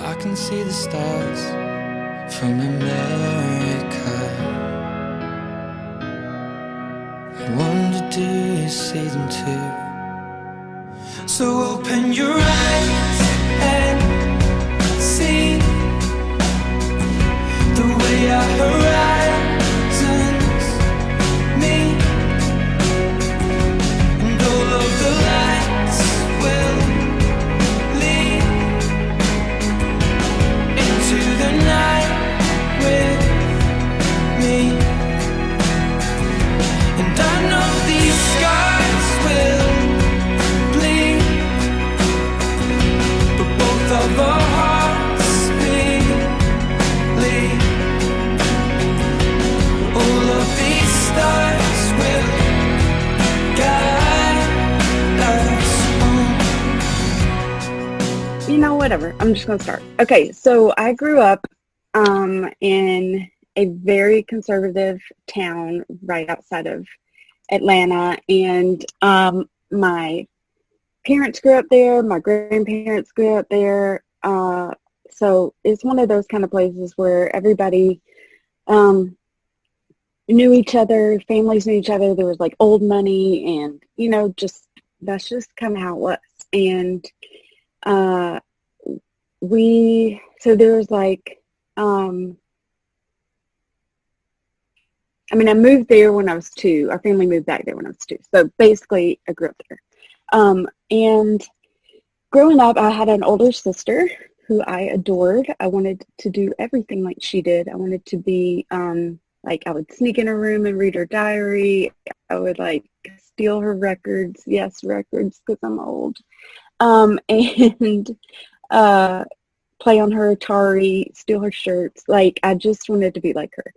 I can see the stars from America. I wonder, do you see them too? So open your eyes and see the way our horizons meet, and all of the lights will lead into the night with me. And I know these skies will bleed, but both of our hearts bleed. All of these stars will guide us home. You know, whatever. I'm just going to start. Okay, so I grew up in a very conservative town right outside of Atlanta, and my parents grew up there. My grandparents grew up there. So it's one of those kind of places where everybody knew each other, families knew each other. There was like old money, and just that's just kind of how it was. And so there was like, I moved there when I was 2. Our family moved back there when I was 2. So basically, I grew up there. And growing up, I had an older sister who I adored. I wanted to do everything like she did. I wanted to be, like, I would sneak in her room and read her diary. I would, like, steal her records. Yes, records, because I'm old. And play on her Atari, steal her shirts. Like, I just wanted to be like her.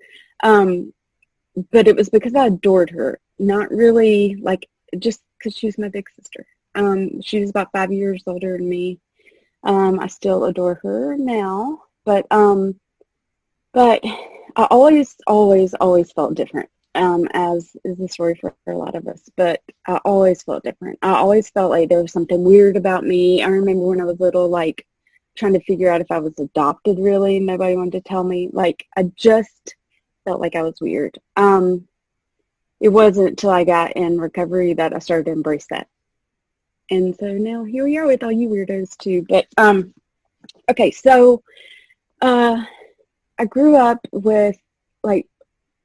But it was because I adored her, not really like just because she was my big sister. She was about 5 years older than me. I still adore her now, but I always felt different. As is the story for a lot of us, but I always felt different. I always felt like there was something weird about me. I remember when I was little, like trying to figure out if I was adopted. Really, nobody wanted to tell me. Like, I just felt like I was weird. It wasn't until I got in recovery that I started to embrace that. And so now here we are with all you weirdos too. But okay, so I grew up with, like,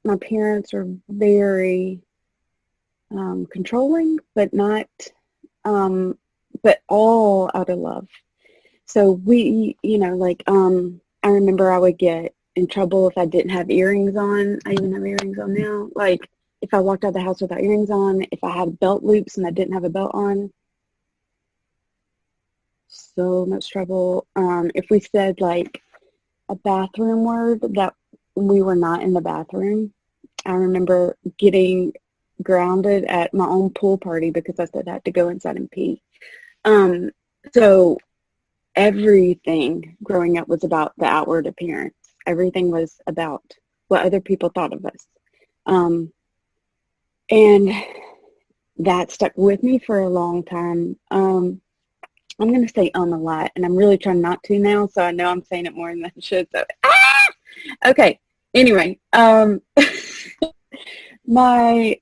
my parents were very controlling, but not, but all out of love. So we, I remember I would get in trouble if I didn't have earrings on. I even have earrings on now. Like, if I walked out of the house without earrings on, if I had belt loops and I didn't have a belt on, so much trouble. If we said, like, a bathroom word that we were not in the bathroom, I remember getting grounded at my own pool party because I said I had to go inside and pee. So everything growing up was about the outward appearance. Everything was about what other people thought of us. And that stuck with me for a long time. I'm going to say a lot, and I'm really trying not to now, so I know I'm saying it more than I should. So, okay. Anyway, my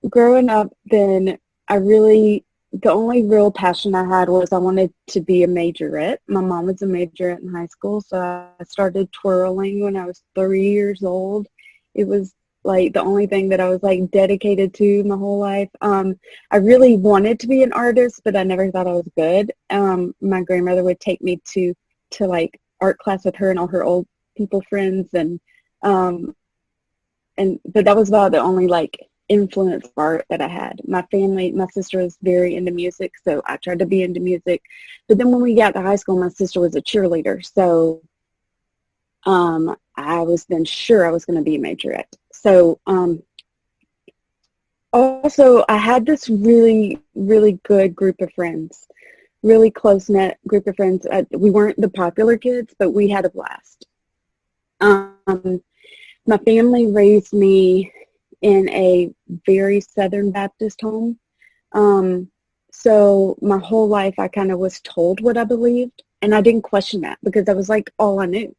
growing up, then the only real passion I had was I wanted to be a majorette. My mom was a majorette in high school, so I started twirling when I was 3 years old. It was like the only thing that I was like dedicated to my whole life. I really wanted to be an artist, but I never thought I was good. My grandmother would take me to like art class with her and all her old people friends, but that was about the only like influence of art that I had. My sister was very into music, so I tried to be into music. But then when we got to high school, my sister was a cheerleader, so I was then sure I was going to be a majorette. So also I had this really, really good group of friends, really close-knit group of friends. We weren't the popular kids, but we had a blast. My family raised me in a very Southern Baptist home. So my whole life I kind of was told what I believed. and I didn't question that because that was like all I knew.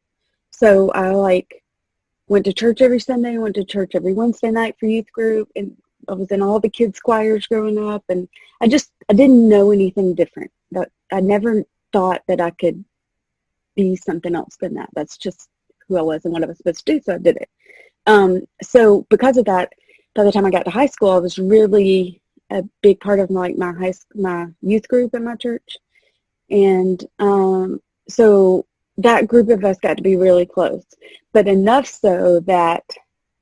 So I like went to church every Sunday, went to church every Wednesday night for youth group, and I was in all the kids choirs growing up, and I didn't know anything different. That I never thought that I could be something else than that. That's just who I was and what I was supposed to do, so I did it. So because of that, by the time I got to high school, I was really a big part of like my youth group in my church, and so that group of us got to be really close, but enough so that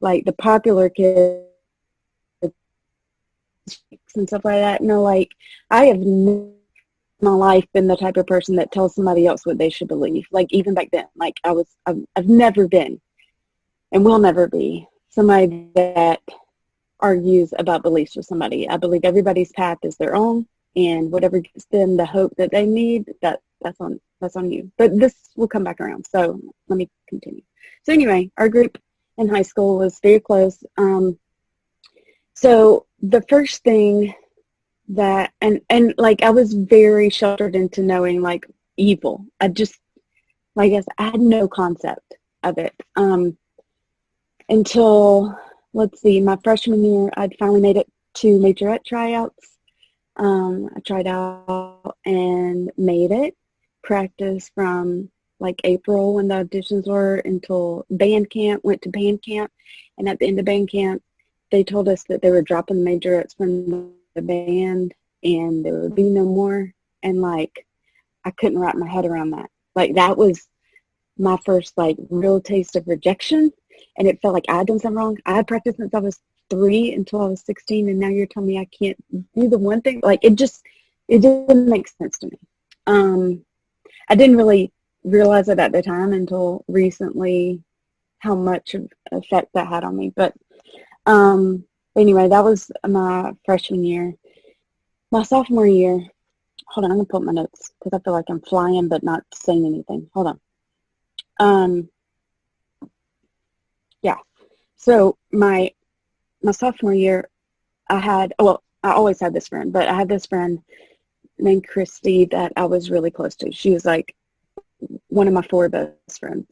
like the popular kids and stuff like that, like I have never in my life been the type of person that tells somebody else what they should believe. Like even back then, like I've never been and will never be somebody that argues about beliefs with somebody. I believe everybody's path is their own, and whatever gives them the hope that they need, that's on you. But this will come back around. So let me continue. So anyway, our group in high school was very close. So the first thing that, and like I was very sheltered into knowing like evil. I guess I had no concept of it until, let's see, my freshman year, I'd finally made it to majorette tryouts. I tried out and made it. Practiced from like April when the auditions were until band camp, went to band camp, and at the end of band camp, they told us that they were dropping the majorettes from the band and there would be no more. And like, I couldn't wrap my head around that. Like that was my first like real taste of rejection. And it felt like I had done something wrong. I had practiced since I was 3 until I was 16. And now you're telling me I can't do the one thing. Like it didn't make sense to me. I didn't really realize it at the time until recently how much of effect that had on me. But anyway, that was my freshman year. My sophomore year, hold on, I'm going to pull up my notes because I feel like I'm flying but not saying anything. Hold on. Yeah. So my sophomore year, I always had this friend, but I had this friend named Christy that I was really close to. She was like one of my 4 best friends.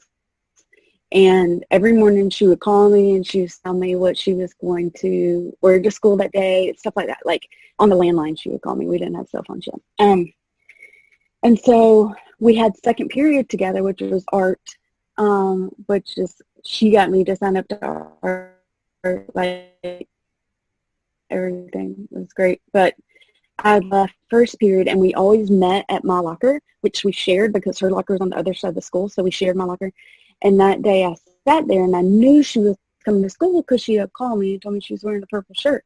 And every morning she would call me and she would tell me what she was going to wear to school that day, stuff like that. Like on the landline she would call me. We didn't have cell phones yet. And so we had second period together, which was art, which is, she got me to sign up to art, like everything was great. But I left first period and we always met at my locker, which we shared because her locker was on the other side of the school. So we shared my locker. And that day I sat there and I knew she was coming to school because she had called me and told me she was wearing a purple shirt.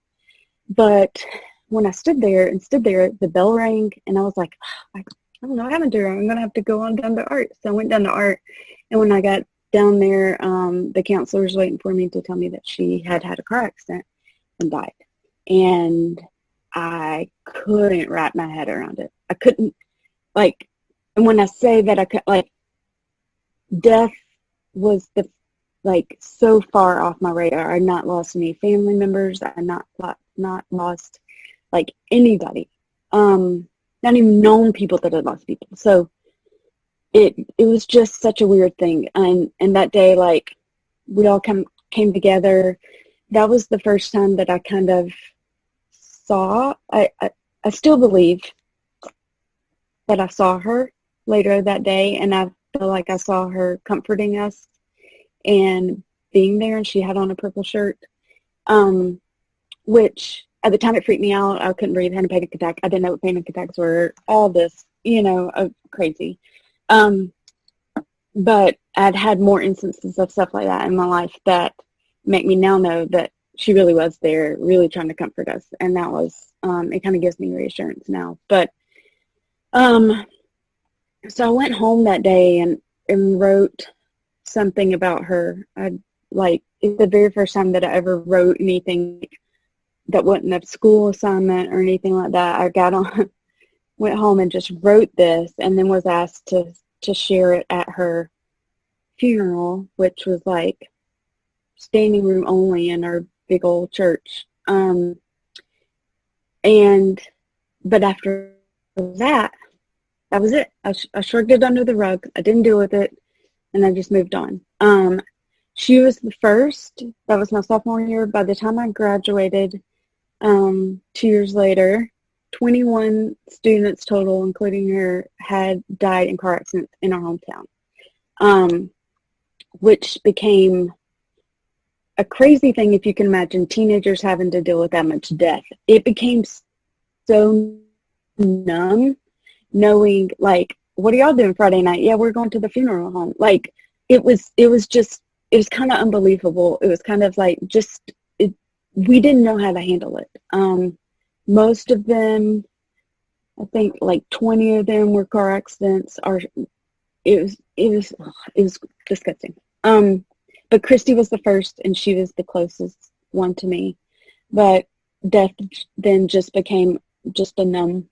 But when I stood there, the bell rang and I was like, I don't know what happened to her. I'm going to have to go on down to art. So I went down to art. And when I got down there, the counselor was waiting for me to tell me that she had had a car accident and died. And I couldn't wrap my head around it. I couldn't, like, and when I say that I could, like, death was so far off my radar. I'd not lost any family members. I had not lost like anybody. Not even known people that had lost people. So it was just such a weird thing. And that day, like, we all came together. That was the first time that I kind of saw, I still believe that I saw her later that day, and I feel like I saw her comforting us and being there, and she had on a purple shirt, which at the time it freaked me out. I couldn't breathe, had a panic attack. I didn't know what panic attacks were, all this, crazy. But I'd had more instances of stuff like that in my life that make me now know that she really was there, really trying to comfort us. And that was, it kind of gives me reassurance now. But, so I went home that day and wrote something about her. It's the very first time that I ever wrote anything that wasn't a school assignment or anything like that. I went home and just wrote this, and then was asked to share it at her funeral, which was like standing room only in our big old church. But after that, That was it. I shrugged it under the rug. I didn't deal with it, and I just moved on. She was the first. That was my sophomore year. By the time I graduated, 2 years later, 21 students total, including her, had died in car accidents in our hometown, which became a crazy thing if you can imagine teenagers having to deal with that much death. It became so numb knowing, like, what are y'all doing Friday night? Yeah, we're going to the funeral home. Like, it was kind of unbelievable. It was kind of like we didn't know how to handle it. Most of them, I think like 20 of them were car accidents. It was disgusting. But Christy was the first, and she was the closest one to me. But death then just became just a numb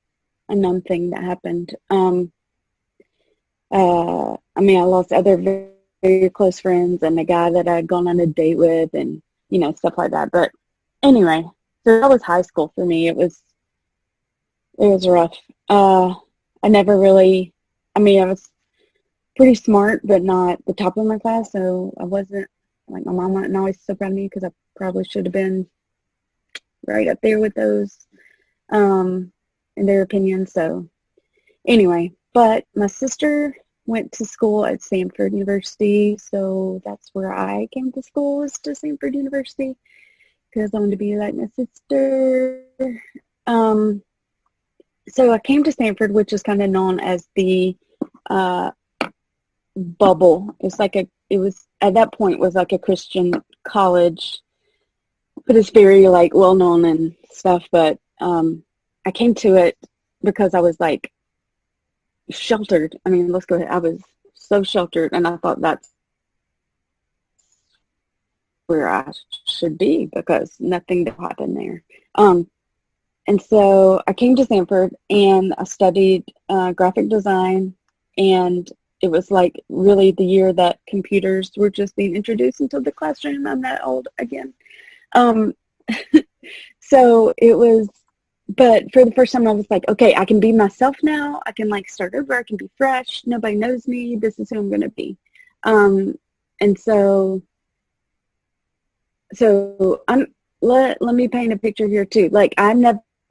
thing that happened. I lost other very, very close friends and a guy that I'd gone on a date with, and stuff like that. But anyway, so that was high school for me. It was rough. I never really. I was pretty smart, but not the top of my class. So I wasn't, like, my mom wasn't always so proud of me because I probably should have been right up there with those, in their opinion. So anyway, but my sister went to school at Samford University. So that's where I came to school, was to Samford University, because I wanted to be like my sister. So I came to Samford, which is kind of known as the, bubble. It was at that point was like a Christian college, but it's very like well known and stuff. But I came to it because I was like sheltered. Let's go ahead. I was so sheltered, and I thought that's where I should be because nothing to happen there. And so I came to Samford, and I studied graphic design, and it was like really the year that computers were just being introduced into the classroom. I'm that old again. So it was, but for the first time I was like, okay, I can be myself now. I can like start over. I can be fresh. Nobody knows me. This is who I'm going to be. And so let me paint a picture here too. Like I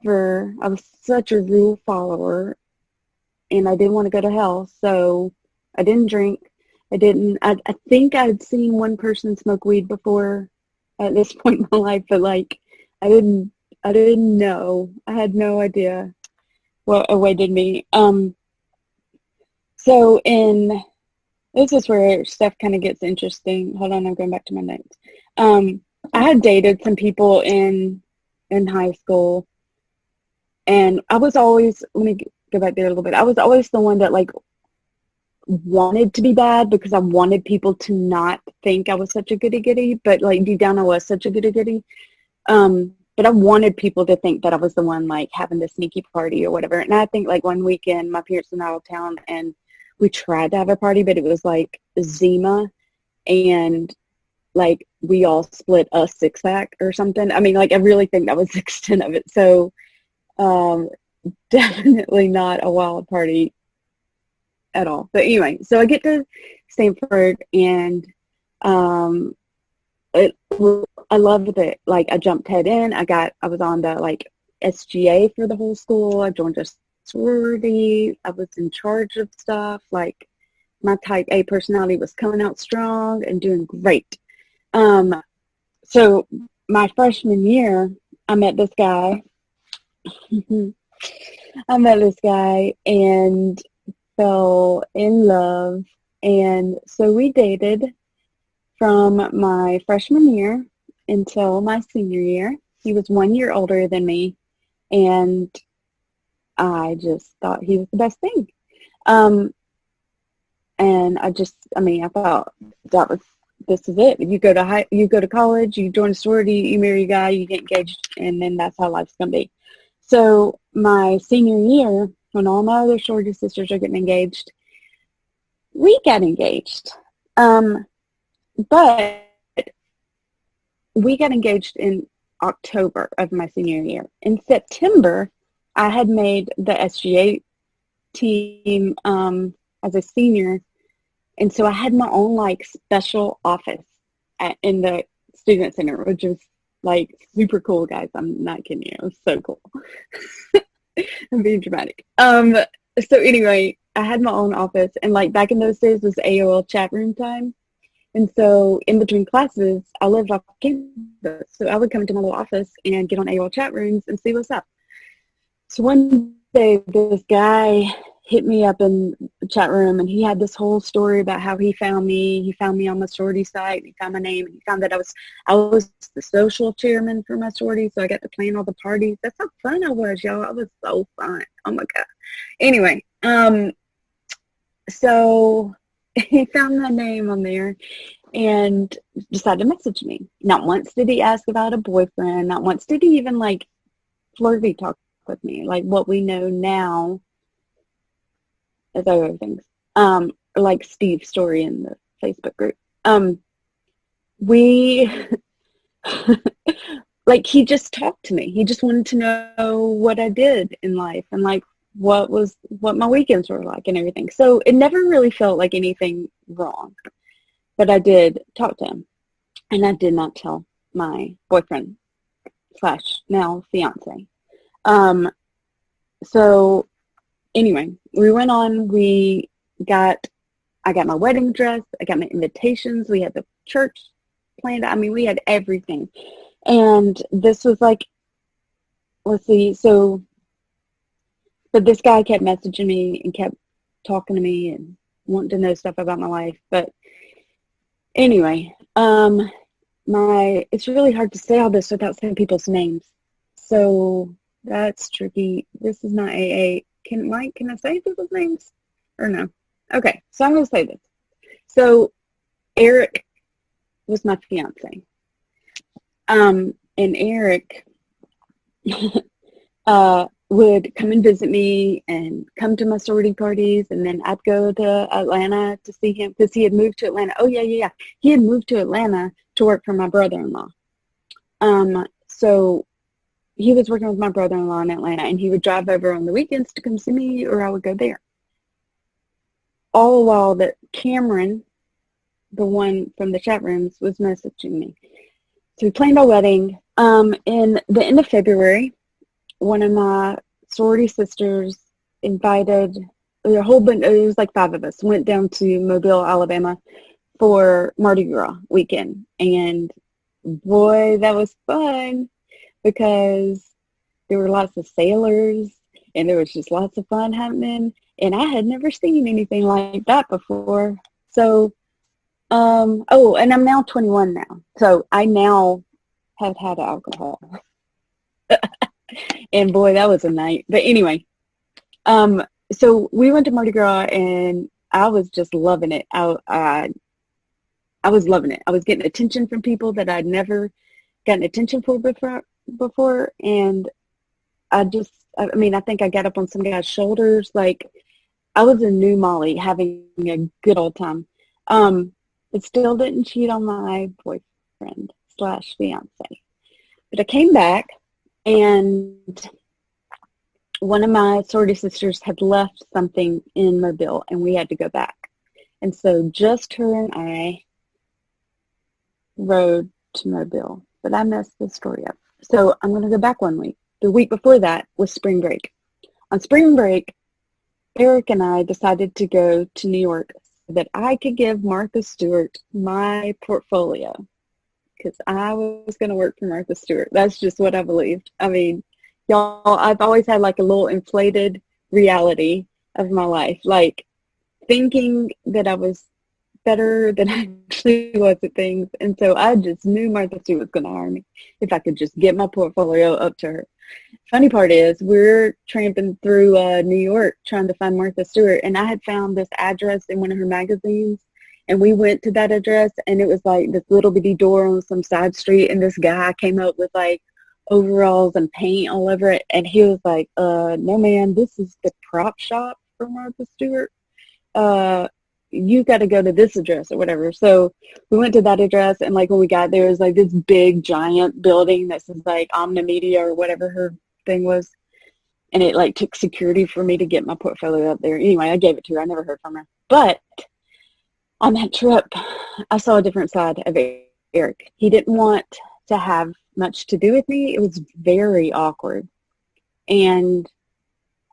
was such a rule follower, and I didn't want to go to hell. So I didn't drink. I think I'd seen one person smoke weed before at this point in my life, but like I didn't know. I had no idea what awaited me. So this is where stuff kind of gets interesting. Hold on, I'm going back to my notes. I had dated some people in high school, and I was always, let me go back there a little bit. I was always the one that like wanted to be bad because I wanted people to not think I was such a goody-goody, but like deep down I was such a goody-goody. But I wanted people to think that I was the one like having the sneaky party or whatever. And I think like one weekend my parents were out of town and we tried to have a party, but it was like Zima, and like we all split a 6-pack or something. I really think that was the extent of it. So definitely not a wild party at all. But anyway, so I get to Samford, and I loved it. Like I jumped head in. I was on the like SGA for the whole school. I joined a sorority. I was in charge of stuff. Like my type A personality was coming out strong and doing great. So my freshman year, I met this guy. And fell in love. And so we dated from my freshman year until my senior year. He was 1 year older than me, and I just thought he was the best thing. And I thought this is it. You go to college, you join a sorority, you marry a guy, you get engaged, and then that's how life's going to be. So my senior year, when all my other sorority sisters are getting engaged, we got engaged. But we got engaged in October of my senior year. In September, I had made the SGA team as a senior. And so I had my own like special office in the student center, which was like super cool, guys. I'm not kidding you. It was so cool. I'm being dramatic. So anyway, I had my own office, and like back in those days was AOL chat room time. And so in between classes, I lived off campus. So I would come into my little office and get on AOL chat rooms and see what's up. So one day, this guy hit me up in the chat room, and he had this whole story about how he found me. He found me on my sorority site. He found my name, and he found that I was the social chairman for my sorority, so I got to plan all the parties. That's how fun I was, y'all. I was so fun. Oh my god. Anyway, so he found my name on there and decided to message me. Not once did he ask about a boyfriend. Not once did he even like flirty talk with me, like what we know now as other things. Like Steve's story in the Facebook group. We like he just talked to me. He just wanted to know what I did in life and like what my weekends were like and everything. So it never really felt like anything wrong. But I did talk to him, and I did not tell my boyfriend / now fiance. So anyway, we went on. I got my wedding dress. I got my invitations. We had the church planned. I mean, we had everything. And this was like, let's see. So, but this guy kept messaging me and kept talking to me and wanting to know stuff about my life. But anyway, it's really hard to say all this without saying people's names. So that's tricky. This is not AA. Can I say people's names or no? Okay, so I'm going to say this. So Eric was my fiance. And Eric would come and visit me and come to my sorority parties, and then I'd go to Atlanta to see him because he had moved to Atlanta. Oh, yeah. He had moved to Atlanta to work for my brother-in-law. So he was working with my brother-in-law in Atlanta, and he would drive over on the weekends to come see me, or I would go there. All the while that Cameron, the one from the chat rooms, was messaging me. So we planned our wedding. In the end of February, one of my sorority sisters invited a whole bunch, it was like 5 of us, went down to Mobile, Alabama for Mardi Gras weekend. And boy, that was fun because there were lots of sailors and there was just lots of fun happening. And I had never seen anything like that before. So, and I'm now 21 now. So I now have had alcohol. And boy, that was a night. But anyway, so we went to Mardi Gras and I was just loving it. I was loving it. I was getting attention from people that I'd never gotten attention for before. And I think I got up on some guy's shoulders. Like, I was a new Molly having a good old time. But still didn't cheat on my boyfriend / fiance. But I came back, and one of my sorority sisters had left something in Mobile, and we had to go back. And so just her and I rode to Mobile. But I messed the story up. So I'm going to go back 1 week. The week before that was spring break. On spring break, Eric and I decided to go to New York so that I could give Martha Stewart my portfolio, because I was going to work for Martha Stewart. That's just what I believed. I mean, y'all, I've always had like a little inflated reality of my life, like thinking that I was better than I actually was at things. And so I just knew Martha Stewart was going to hire me if I could just get my portfolio up to her. Funny part is we're tramping through New York trying to find Martha Stewart, and I had found this address in one of her magazines, and we went to that address, and it was like this little bitty door on some side street, and this guy came up with like overalls and paint all over it, and he was like, no ma'am, this is the prop shop for Martha Stewart. You got to go to this address or whatever. So we went to that address, and like when we got there, it was like this big giant building that says like Omnimedia or whatever her thing was. and it like took security for me to get my portfolio up there. Anyway, I gave it to her. I never heard from her. But on that trip, I saw a different side of Eric. He didn't want to have much to do with me. It was very awkward. And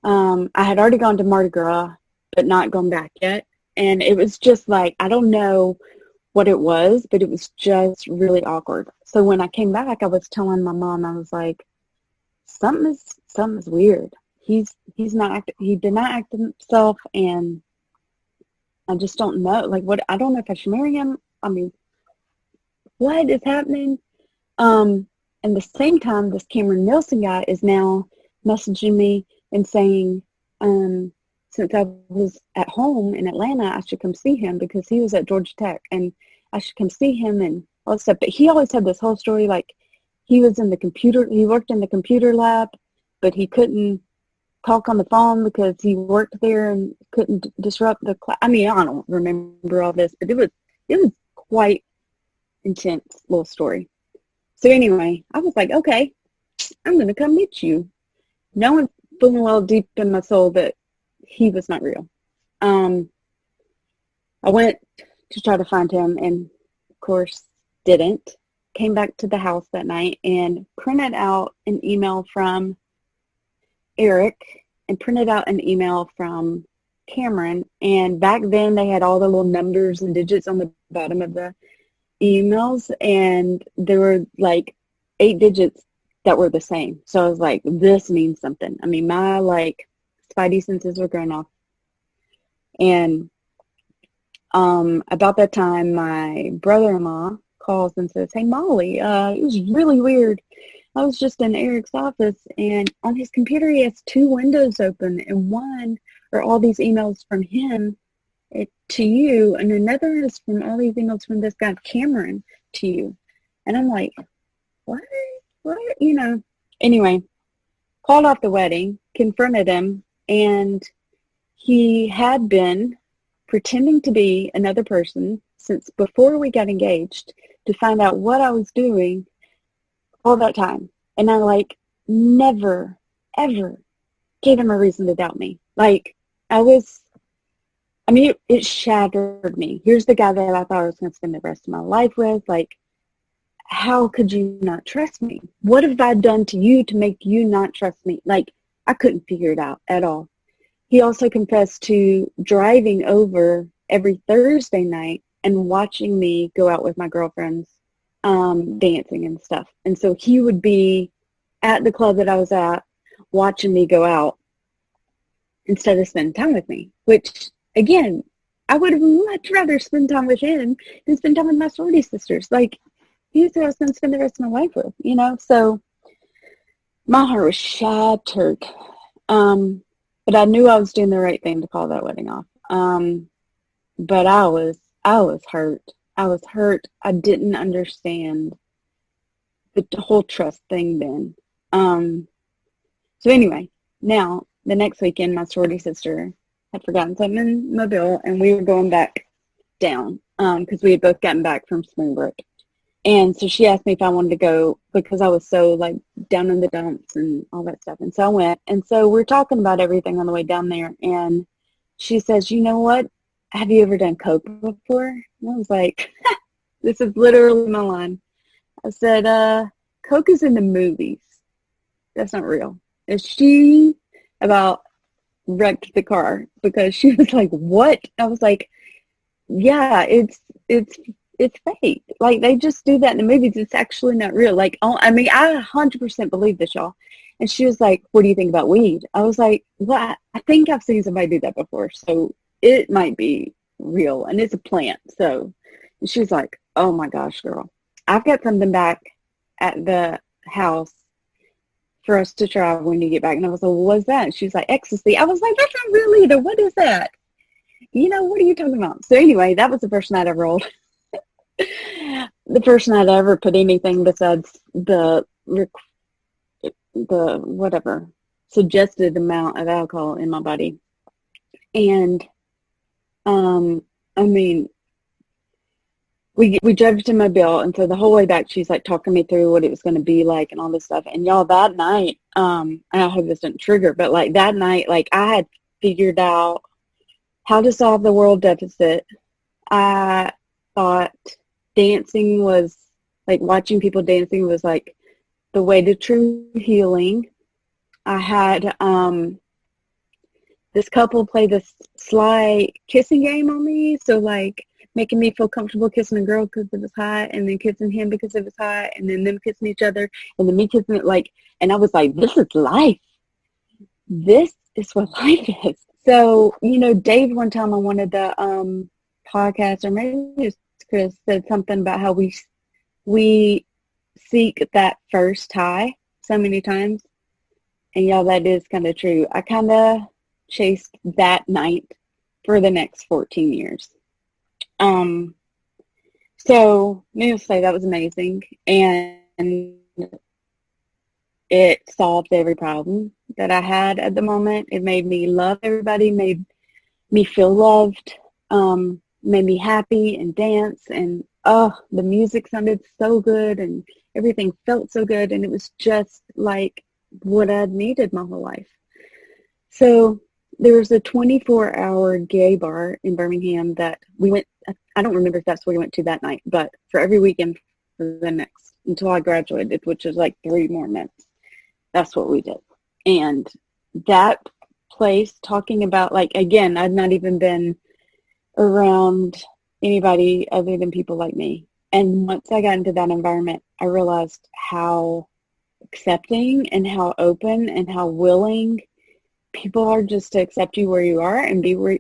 I had already gone to Mardi Gras, but not gone back yet. And it was just like, I don't know what it was, but it was just really awkward. So when I came back, I was telling my mom, I was like, something's weird. He did not act himself, and I just don't know. Like, what? I don't know if I should marry him. I mean, what is happening? And the same time, this Cameron Nelson guy is now messaging me and saying, since I was at home in Atlanta, I should come see him because he was at Georgia Tech, and I should come see him and all this stuff. But he always had this whole story, like he worked in the computer lab, but he couldn't talk on the phone because he worked there and couldn't disrupt the class. I mean, I don't remember all this, but it was quite intense little story. So anyway, I was like, okay, I'm going to come meet you. Knowing full and well deep in my soul that he was not real. I went to try to find him and, of course, didn't. Came back to the house that night and printed out an email from Eric and printed out an email from Cameron. And back then they had all the little numbers and digits on the bottom of the emails, and there were like 8 digits that were the same. So I was like, this means something. I mean, my like spidey senses were going off. And about that time, my brother-in-law calls and says, hey, Molly, it was really weird. I was just in Eric's office, and on his computer he has 2 windows open, and one are all these emails from him to you, and another is from all these emails from this guy Cameron to you. And I'm like, what? You know. Anyway, called off the wedding, confronted him, and he had been pretending to be another person since before we got engaged to find out what I was doing all that time. And I like never, ever gave him a reason to doubt me. Like it shattered me. Here's the guy that I thought I was going to spend the rest of my life with. Like, how could you not trust me? What have I done to you to make you not trust me? Like, I couldn't figure it out at all. He also confessed to driving over every Thursday night and watching me go out with my girlfriends, dancing and stuff. And so he would be at the club that I was at watching me go out instead of spending time with me, which, again, I would have much rather spend time with him than spend time with my sorority sisters. Like, he's who I was going to spend the rest of my life with, you know? So my heart was shattered. But I knew I was doing the right thing to call that wedding off. But I was hurt. I was hurt. I didn't understand the whole trust thing then. So anyway, now the next weekend, my sorority sister had forgotten something in Mobile, and we were going back down because we had both gotten back from spring break. And so she asked me if I wanted to go because I was so like down in the dumps and all that stuff. And so I went. And so we're talking about everything on the way down there. And she says, you know what? Have you ever done coke before? And I was like, this is literally my line. I said, coke is in the movies. That's not real. And she about wrecked the car because she was like, what? I was like, yeah, it's fake. Like, they just do that in the movies. It's actually not real. Like, I mean, I 100% believe this, y'all. And she was like, what do you think about weed? I was like, well, I think I've seen somebody do that before, so it might be real, and it's a plant. So, and she was like, oh my gosh, girl, I've got something back at the house for us to try when you get back. And I was like, well, what's that? And she was like, ecstasy. I was like, that's not real either. What is that? You know, what are you talking about? So anyway, that was the first night I rolled. The first night I ever put anything besides the whatever suggested amount of alcohol in my body. And I mean, we drove to Mobile, and so the whole way back, she's like talking me through what it was going to be like and all this stuff. And y'all, that night, and I hope this didn't trigger, but like that night, like I had figured out how to solve the world deficit. I thought dancing was like watching people dancing was like the way to true healing. I had this couple play this sly kissing game on me, so like making me feel comfortable kissing a girl because it was hot, and then kissing him because it was hot, and then them kissing each other, and then me kissing it, like, and I was like, this is life. This is what life is. So, you know, Dave, one time on one of the podcasts, or maybe it was Chris, said something about how we seek that first high so many times. And y'all, that is kind of true. I kind of chased that night for the next 14 years. So needless to say, that was amazing. And it solved every problem that I had at the moment. It made me love everybody, made me feel loved, made me happy and dance. And the music sounded so good and everything felt so good. And it was just like what I'd needed my whole life. So there was a 24-hour gay bar in Birmingham that we went. I don't remember if that's where we went to that night, but for every weekend for the next, until I graduated, which is like 3 more months, that's what we did. And that place, talking about, like, again, I'd not even been around anybody other than people like me. And once I got into that environment, I realized how accepting and how open and how willing people are just to accept you where you are and be where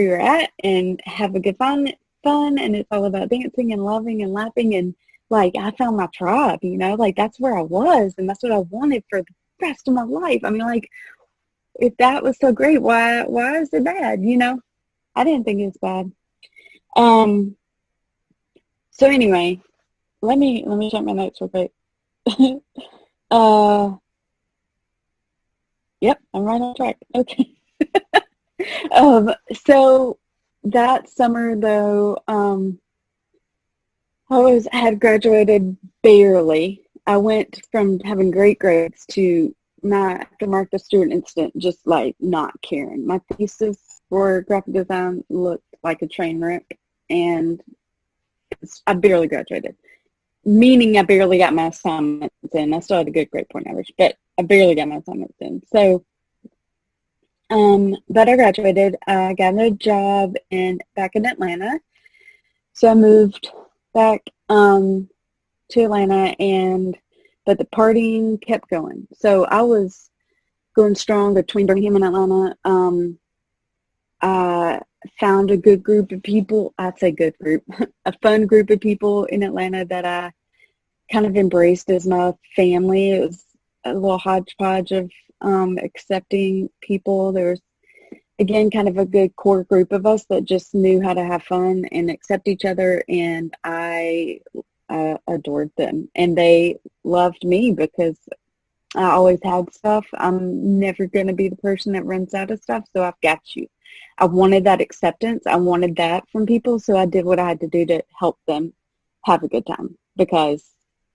you're at and have a good fun. And it's all about dancing and loving and laughing. And like, I found my tribe, you know, like that's where I was. And that's what I wanted for the rest of my life. I mean, like, if that was so great, why is it bad? You know, I didn't think it was bad. So anyway, let me check my notes real quick. Yep, I'm right on track. Okay. So that summer though, I had graduated barely. I went from having great grades to after Martha Stewart incident, just like not caring. My thesis for graphic design looked like a train wreck, and I barely graduated. Meaning I barely got my assignments in. I still had a good grade point average, but I barely got my assignments in. So, but I graduated. I got a job back in Atlanta. So I moved back to Atlanta, but the partying kept going. So I was going strong between Birmingham and Atlanta. I found a good group of people. I'd say good group, a fun group of people in Atlanta that I kind of embraced as my family. It was a little hodgepodge of accepting people. There was, again, kind of a good core group of us that just knew how to have fun and accept each other, and I adored them. And they loved me because I always had stuff. I'm never going to be the person that runs out of stuff, so I've got you. I wanted that acceptance. I wanted that from people, so I did what I had to do to help them have a good time, because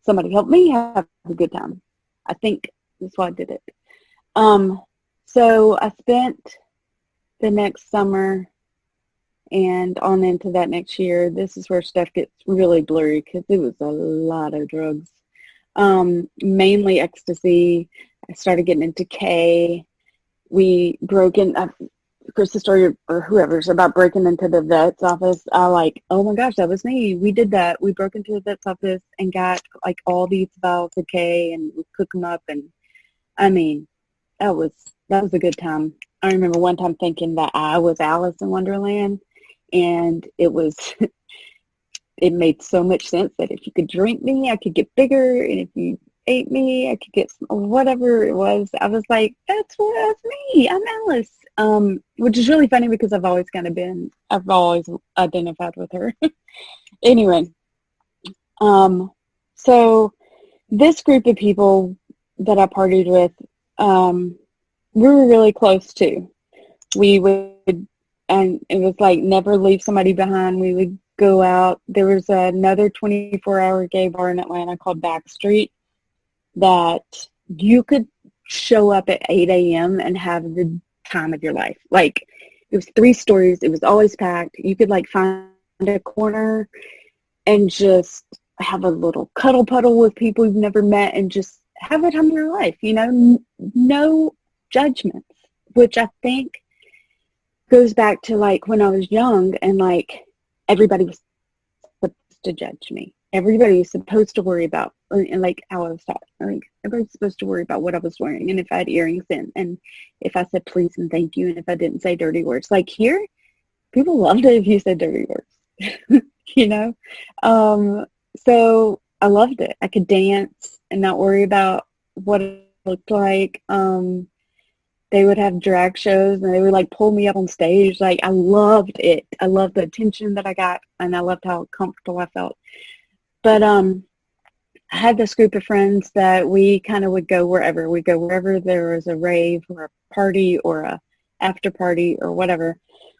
somebody helped me have a good time. I think that's why I did it. So I spent the next summer and on into that next year. This is where stuff gets really blurry because it was a lot of drugs, mainly ecstasy. I started getting into K. We broke in. Chris's story or whoever's about breaking into the vet's office, I like, oh my gosh, that was me. We did that. We broke into the vet's office and got like all these vials of K and we cooked them up. And I mean, that was a good time. I remember one time thinking that I was Alice in Wonderland, and it it made so much sense that if you could drink me, I could get bigger. And if you ate me, I could get whatever it was. I was like, that's me. I'm Alice. Which is really funny because I've always identified with her. Anyway, so this group of people that I partied with, we were really close too. We would and it was like never leave somebody behind. We would go out. There was another 24-hour gay bar in Atlanta called Backstreet that you could show up at 8 a.m. and have the time of your life. Like, it was 3 stories. It was always packed. You could like find a corner and just have a little cuddle puddle with people you've never met and just have the time of your life, you know, no judgments, which I think goes back to like when I was young and like everybody was supposed to judge me. Everybody was supposed to worry about, and like how I was taught, like everybody's supposed to worry about what I was wearing and if I had earrings in and if I said please and thank you and if I didn't say dirty words. Like here, people loved it if you said dirty words, you know? So I loved it. I could dance and not worry about what it looked like. They would have drag shows and they would like pull me up on stage. Like I loved it. I loved the attention that I got and I loved how comfortable I felt. But I had this group of friends that we kind of would go wherever. We'd go wherever there was a rave or a party or a after party or whatever.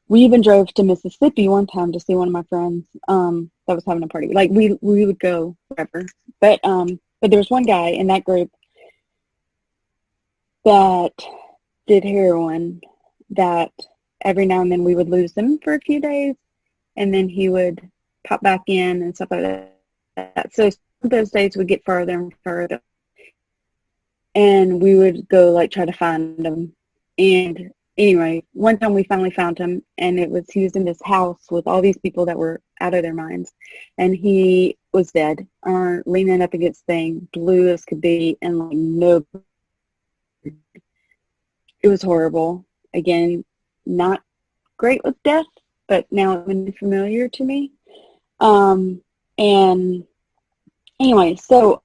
We even drove to Mississippi one time to see one of my friends that was having a party. Like we would go wherever. But there was one guy in that group that did heroin that every now and then we would lose him for a few days and then he would pop back in and stuff like that. So those days would get further and further and we would go like try to find him. And anyway, one time we finally found him and he was in this house with all these people that were out of their minds and he was dead, leaning up against thing, blue as could be, and like no. It was horrible. Again, not great with death, but now it's familiar to me. And anyway, so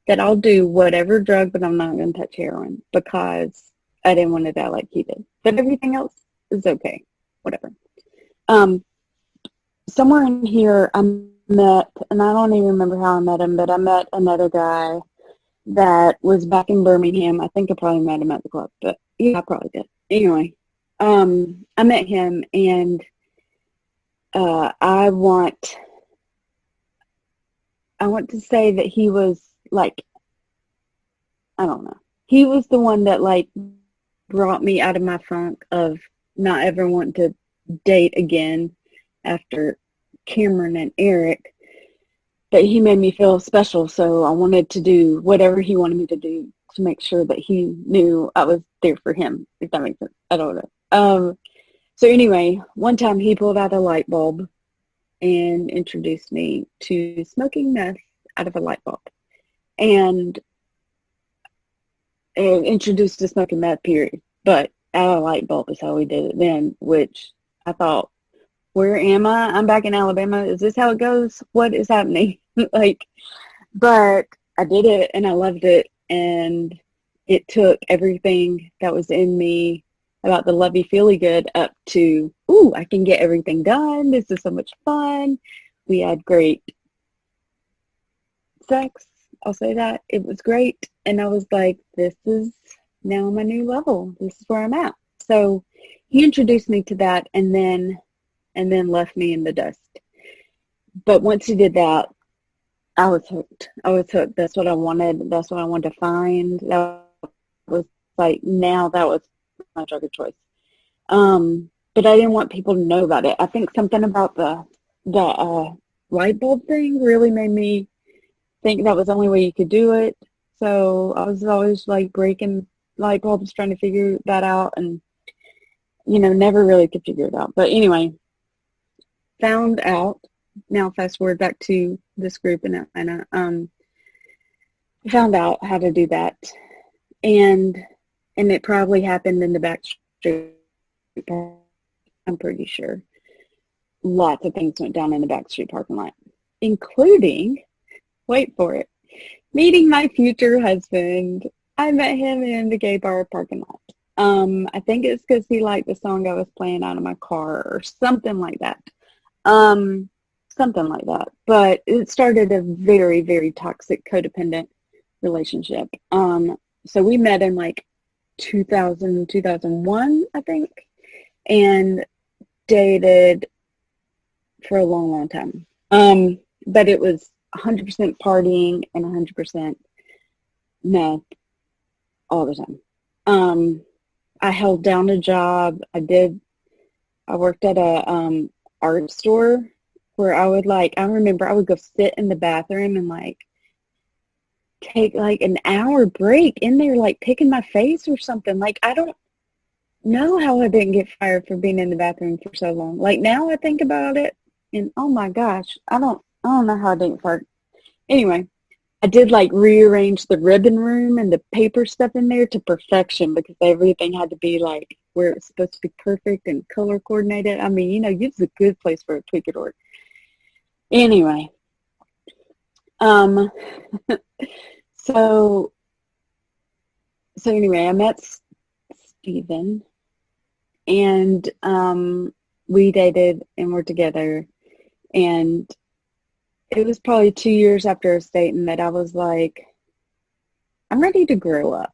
that I'll do whatever drug, but I'm not going to touch heroin because I didn't want to die like he did. But everything else is okay. Whatever. Somewhere in here I met, and I don't even remember how I met him, but I met another guy that was back in Birmingham. I think I probably met him at the club, but yeah, I probably did. Anyway, I met him and I want to say that he was like, I don't know. He was the one that like brought me out of my funk of not ever wanting to date again after Cameron and Eric. But he made me feel special, so I wanted to do whatever he wanted me to do to make sure that he knew I was there for him, if that makes sense. I don't know. So anyway, one time he pulled out a light bulb and introduced me to smoking meth out of a light bulb. And introduced to smoking meth, period. But out of a light bulb is how we did it then, which I thought, where am I? I'm back in Alabama. Is this how it goes? What is happening? But I did it and I loved it. And it took everything that was in me about the lovey-feely good up to, ooh, I can get everything done. This is so much fun. We had great sex. I'll say that. It was great. And I was like, this is now my new level. This is where I'm at. So he introduced me to that and then left me in the dust. But once he did that, I was hooked. That's what I wanted. That's what I wanted to find. That was like, now that was my drug of choice. But I didn't want people to know about it. I think something about the light bulb thing really made me think that was the only way you could do it. So I was always like breaking light bulbs, trying to figure that out, and never really could figure it out. But anyway, found out. Now fast forward back to this group in Atlanta. Found out how to do that, and it probably happened in the Backstreet Park. I'm pretty sure. Lots of things went down in the Backstreet parking lot, including, wait for it, meeting my future husband. I met him in the gay bar parking lot. I think it's because he liked the song I was playing out of my car or something like that. Something like that. But it started a very, very toxic, codependent relationship. So we met in like 2001, I think. And dated for a long, long time. But it was 100% partying and 100% meth all the time. I held down a job. I worked at a art store where I remember I would go sit in the bathroom and like take like an hour break in there, like picking my face or something. Like, I don't know how I didn't get fired for being in the bathroom for so long. Like, now I think about it and oh my gosh, I don't know how I didn't fart. Anyway, I did like rearrange the ribbon room and the paper stuff in there to perfection because everything had to be like where it was supposed to be perfect and color coordinated. I mean, it's a good place for a tweaker. Anyway, so anyway, I met Steven and we dated and were together, and it was probably 2 years after us dating that I was like, I'm ready to grow up.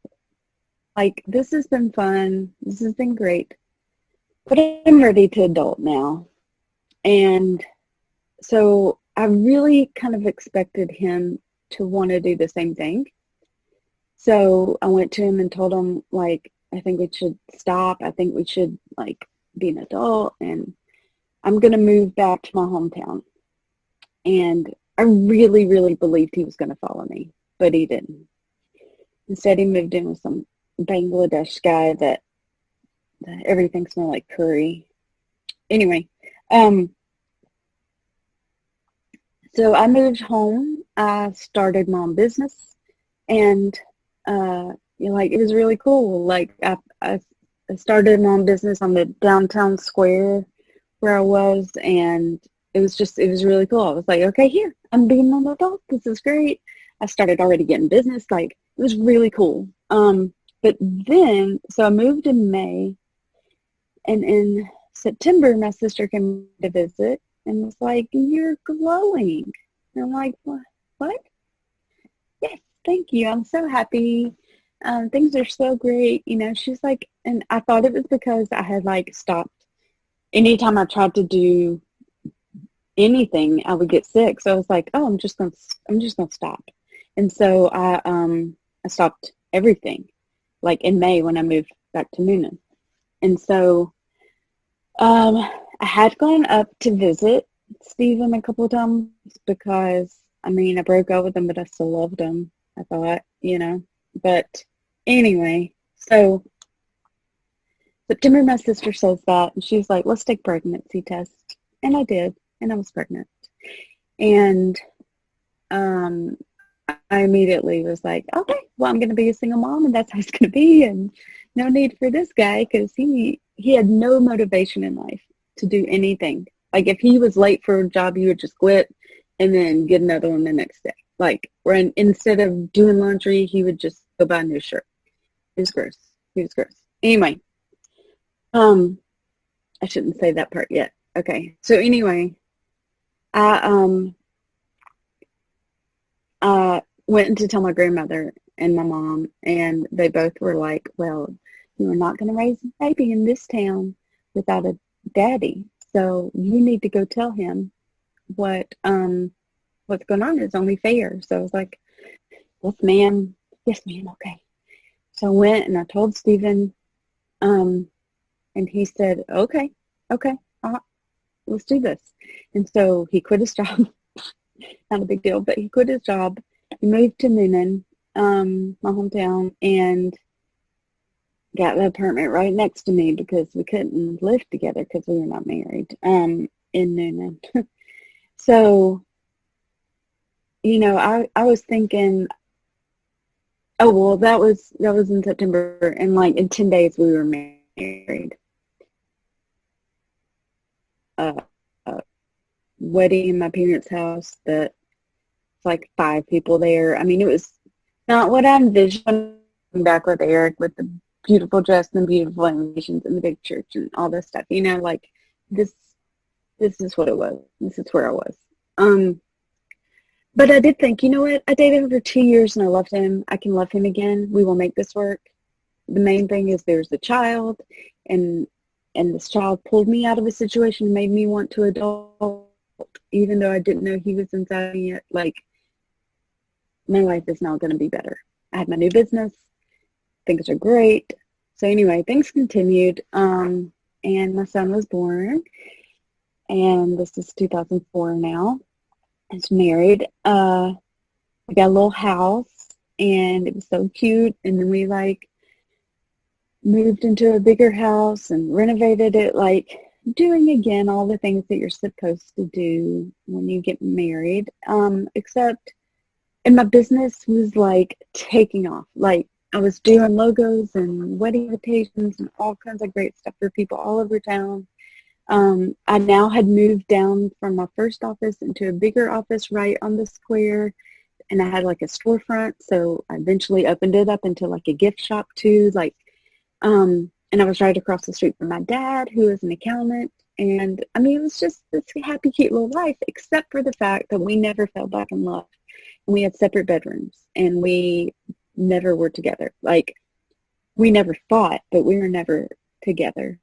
Like, this has been fun. This has been great. But I'm ready to adult now. And so I really kind of expected him to want to do the same thing. So I went to him and told him, like, I think we should stop. I think we should, like, be an adult. And I'm going to move back to my hometown. And I really, really believed he was going to follow me, but he didn't. Instead, he moved in with some Bangladesh guy that everything smelled like curry. Anyway, so I moved home. I started my own business, and it was really cool. Like, I started my own business on the downtown square where I was, and it was really cool. I was like, okay, here, I'm being an adult. This is great. I started already getting business. Like, it was really cool. But then, so I moved in May, and in September, my sister came to visit and was like, you're glowing. And I'm like, what? Yes, thank you. I'm so happy. Things are so great. She's like, and I thought it was because I had like stopped. Anytime I tried to do anything, I would get sick. So I was like, oh, I'm just gonna stop. And so I stopped everything, like in May when I moved back to Noonan. And so I had gone up to visit Stephen a couple of times because, I mean, I broke up with him, but I still loved him, I thought, But anyway, so September, my sister says that, and she's like, let's take a pregnancy test. And I did, and I was pregnant. And I immediately was like, okay, well, I'm going to be a single mom, and that's how it's going to be, and no need for this guy, because he had no motivation in life to do anything. Like, if he was late for a job, he would just quit and then get another one the next day. Like, instead of doing laundry, he would just go buy a new shirt. It was gross. He was gross. Anyway, I shouldn't say that part yet. Okay, so anyway, I went to tell my grandmother and my mom, and they both were like, well, you are not going to raise a baby in this town without a daddy, so you need to go tell him what's going on. It's only fair. So I was like, yes ma'am, okay. So I went and I told Stephen, and he said, okay, let's do this. And so he quit his job. Not a big deal, but he quit his job. He moved to Noonan, my hometown, and got an apartment right next to me because we couldn't live together because we were not married, in Noonan. So, I was thinking, oh, well, that was in September, and like in 10 days we were married. Wedding in my parents' house that like 5 people there. I mean, it was not what I envisioned back with Eric with the beautiful dress and the beautiful invitations in the big church and all this stuff. Like this is what it was. This is where I was. But I did think, you know what? I dated him for 2 years and I loved him. I can love him again. We will make this work. The main thing is there's a child, and And this child pulled me out of a situation and made me want to adult, even though I didn't know he was inside me yet. Like, my life is now going to be better. I had my new business. Things are great. So anyway, things continued. And my son was born. And this is 2004 now. He's married. We got a little house, and it was so cute. And then we moved into a bigger house and renovated it, doing again all the things that you're supposed to do when you get married. And my business was taking off. I was doing logos and wedding invitations and all kinds of great stuff for people all over town. I now had moved down from my first office into a bigger office right on the square, and I had a storefront, so I eventually opened it up into a gift shop too, and I was right across the street from my dad, who is an accountant, and I mean, it was just this happy, cute little life, except for the fact that we never fell back in love, and we had separate bedrooms, and we never were together. We never fought, but we were never together.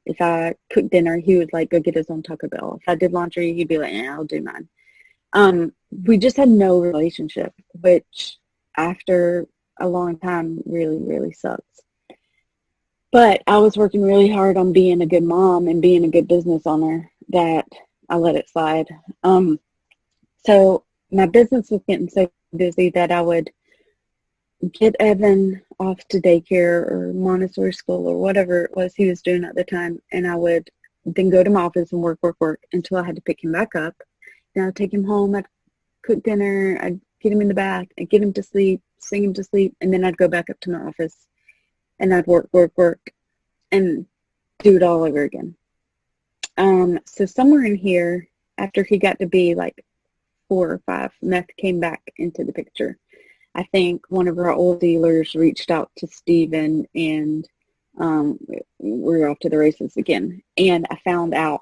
If I cooked dinner, he would go get his own Taco Bell. If I did laundry, he'd be like, I'll do mine. We just had no relationship, which after a long time really, really sucks. But I was working really hard on being a good mom and being a good business owner that I let it slide. So my business was getting so busy that I would get Evan off to daycare or Montessori school or whatever it was he was doing at the time, and I would then go to my office and work until I had to pick him back up. Then I'd take him home, I'd cook dinner, I'd get him in the bath, I'd get him to sleep, sing him to sleep, and then I'd go back up to my office and I'd work, and do it all over again. So somewhere in here, after he got to be 4 or 5, meth came back into the picture. I think one of our old dealers reached out to Steven, and we're off to the races again. And I found out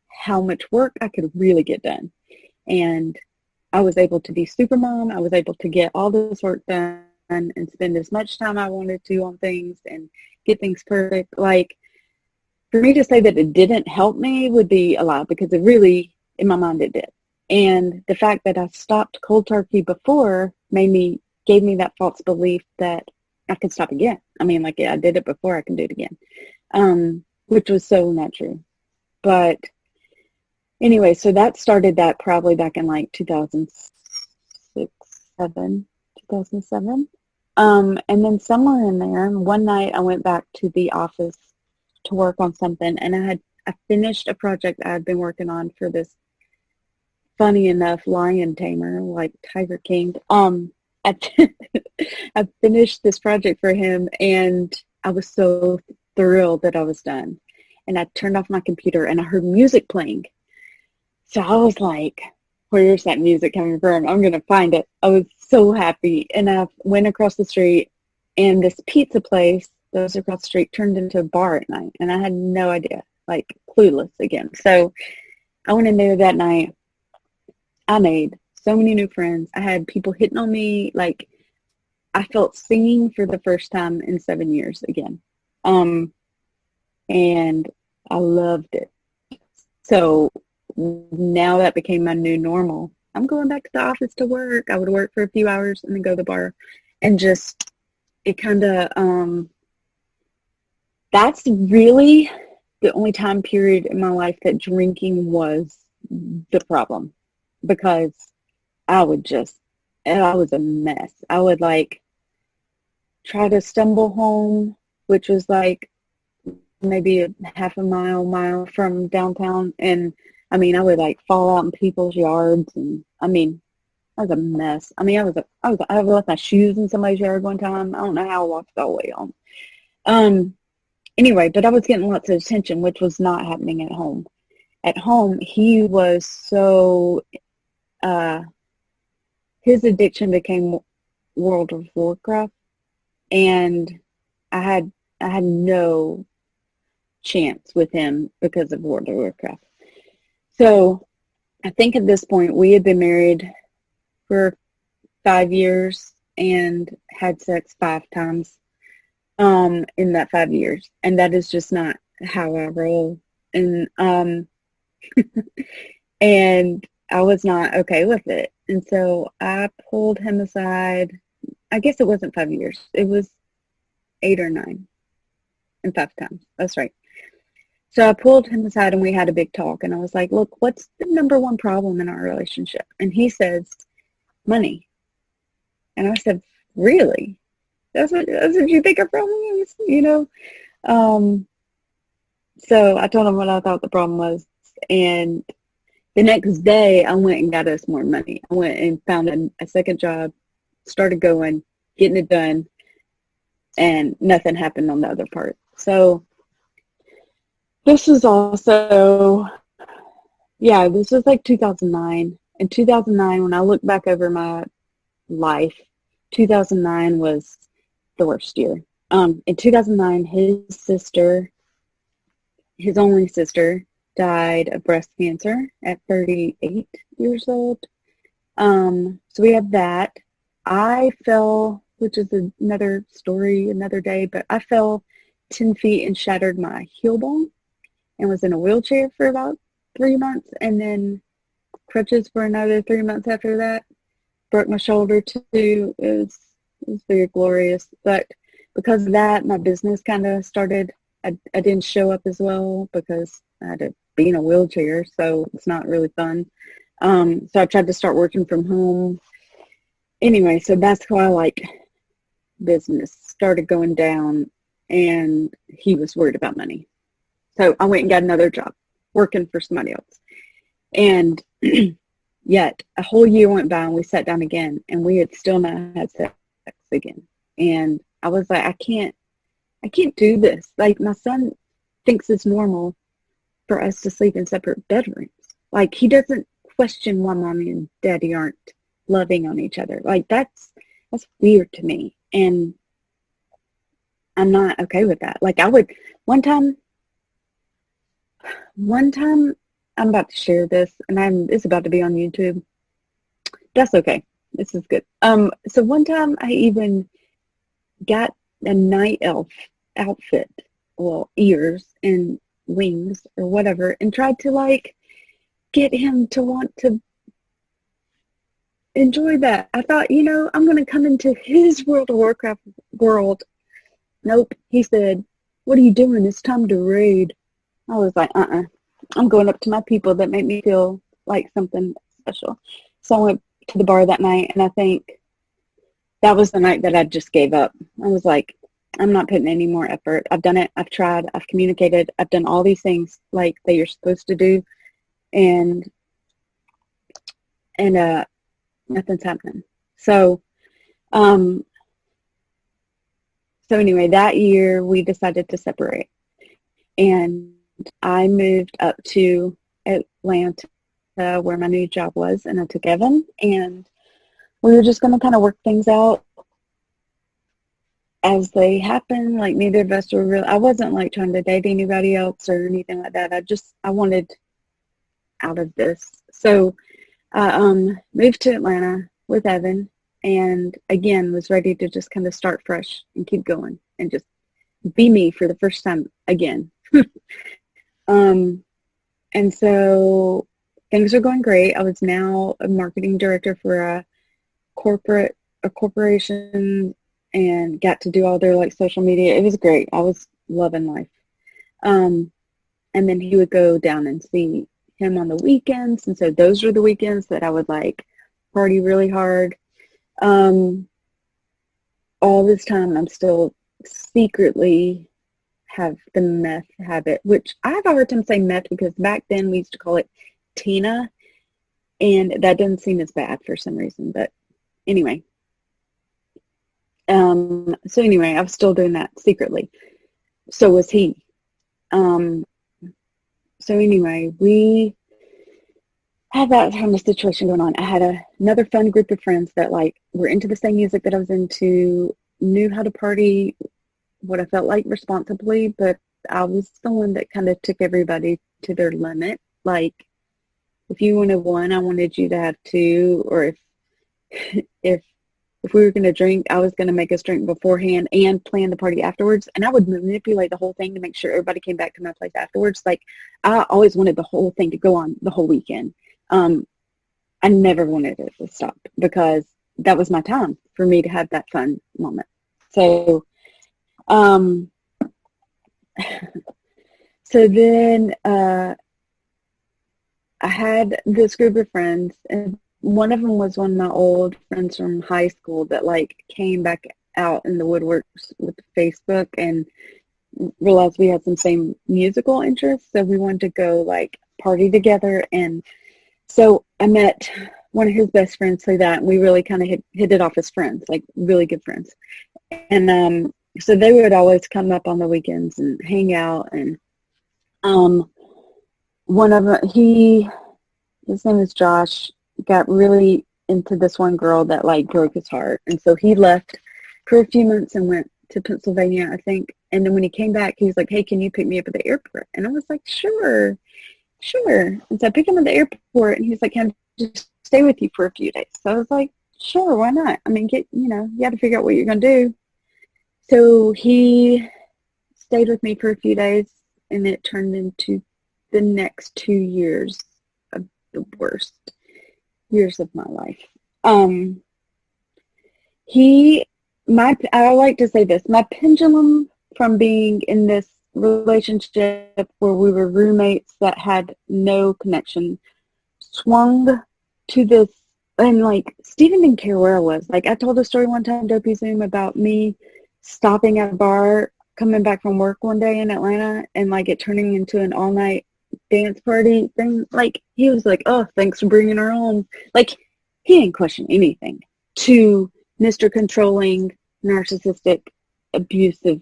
how much work I could really get done. And I was able to be super mom. I was able to get all this work done and spend as much time I wanted to on things and get things perfect. For me to say that it didn't help me would be a lie, because it really, in my mind, it did. And the fact that I stopped cold turkey before gave me that false belief that I could stop again. I mean, I did it before, I can do it again, which was so not true. But anyway, so that started that probably back in 2007. And then somewhere in there, one night I went back to the office to work on something, and I finished a project I had been working on for this, funny enough, lion tamer, Tiger King. I finished this project for him, and I was so thrilled that I was done. And I turned off my computer, and I heard music playing. So I was like, where's that music coming from? I'm going to find it. I was so happy. And I went across the street, and this pizza place that was across the street turned into a bar at night. And I had no idea, clueless again. So I went in there that night. I made so many new friends. I had people hitting on me. I felt singing for the first time in 7 years again. And I loved it. So now that became my new normal. I'm going back to the office to work. I would work for a few hours and then go to the bar. And just, it kind of, that's really the only time period in my life that drinking was the problem. Because I was a mess. I would try to stumble home, which was maybe a half a mile from downtown. And I mean, I would fall out in people's yards. And I mean, I was a mess. I mean, I left my shoes in somebody's yard one time. I don't know how I walked all the way home. Anyway, but I was getting lots of attention, which was not happening at home. At home, he was so, his addiction became World of Warcraft, and I had no chance with him because of World of Warcraft. So I think at this point we had been married for 5 years and had sex 5 times in that 5 years, and that is just not how I roll. And and I was not okay with it. And so I pulled him aside. I guess it wasn't 5 years. It was 8 or 9 and 5 times. That's right. So I pulled him aside and we had a big talk. And I was like, look, what's the number one problem in our relationship? And he says, money. And I said, really? That's what you think our problem is? So I told him what I thought the problem was. And the next day, I went and got us more money. I went and found a second job, started going, getting it done, and nothing happened on the other part. So this was also, this was like 2009. In 2009, when I look back over my life, 2009 was the worst year. In 2009, his only sister, died of breast cancer at 38 years old. So we have that. I fell, which is another story, another day, but I fell 10 feet and shattered my heel bone and was in a wheelchair for about 3 months, and then crutches for another 3 months after that. Broke my shoulder too. It was very glorious. But because of that, my business kind of started. I didn't show up as well because I had to be in a wheelchair, so it's not really fun. So I tried to start working from home. Anyway, so that's why business started going down, and he was worried about money. So I went and got another job working for somebody else. And yet a whole year went by and we sat down again and we had still not had sex again. And I was like, I can't do this. Like, my son thinks it's normal for us to sleep in separate bedrooms. Like, he doesn't question why mommy and daddy aren't loving on each other. Like, that's weird to me. And I'm not okay with that. Like, one time, I'm about to share this, and it's about to be on YouTube. That's okay. This is good. So one time I even got a night elf outfit, well, ears and wings or whatever, and tried to get him to want to enjoy that. I thought, I'm going to come into his World of Warcraft world. Nope. He said, what are you doing? It's time to raid. I was like, I'm going up to my people that make me feel like something special. So I went to the bar that night, and I think that was the night that I just gave up. I was like, I'm not putting any more effort. I've done it. I've tried. I've communicated. I've done all these things that you're supposed to do, and nothing's happening. So anyway, that year we decided to separate, and I moved up to Atlanta where my new job was, and I took Evan, and we were just going to kind of work things out as they happen. Like, neither of us were really, I wasn't trying to date anybody else or anything like that. I wanted out of this. So I moved to Atlanta with Evan, and again was ready to just kind of start fresh and keep going and just be me for the first time again. And so things are going great. I was now a marketing director for a corporation, and got to do all their social media. It was great. I was loving life. And then he would go down and see him on the weekends. And so those were the weekends that I would party really hard. All this time I'm still secretly have the meth habit, which I have a hard time saying meth because back then we used to call it Tina, and that doesn't seem as bad for some reason. But anyway, I was still doing that secretly. So was he. So anyway, we had that kind of situation going on. I had another fun group of friends that were into the same music that I was into, knew how to party, what I felt like responsibly, but I was the one that kind of took everybody to their limit. If you wanted one, I wanted you to have two, or if if we were going to drink, I was going to make us drink beforehand and plan the party afterwards. And I would manipulate the whole thing to make sure everybody came back to my place afterwards. Like, I always wanted the whole thing to go on the whole weekend. I never wanted it to stop because that was my time for me to have that fun moment. So, so then I had this group of friends, and one of them was one of my old friends from high school that like came back out in the woodworks with Facebook and realized we had some same musical interests, so we wanted to go like party together. And so I met one of his best friends through that, and we really kind of hit it off as friends, like really good friends. And so they would always come up on the weekends and hang out. And one of them, his name is Josh, got really into this one girl that like broke his heart. And so he left for a few months and went to Pennsylvania, I think. And then when he came back, he was like, hey, can you pick me up at the airport? And I was like, sure. And so I picked him at the airport, and he was like, can I just stay with you for a few days? So I was like, sure, why not? I mean, you got to figure out what you're going to do. So he stayed with me for a few days, and it turned into the next 2 years of the worst years of my life. I like to say this, my pendulum from being in this relationship where we were roommates that had no connection swung to this, and like Steven didn't care where I was. Like I told a story one time, Dopey Zoom, about me stopping at a bar, coming back from work one day in Atlanta, and like it turning into an all-night dance party thing. Like he was like, oh, thanks for bringing her home. Like he didn't question anything, to Mr. Controlling, narcissistic, abusive,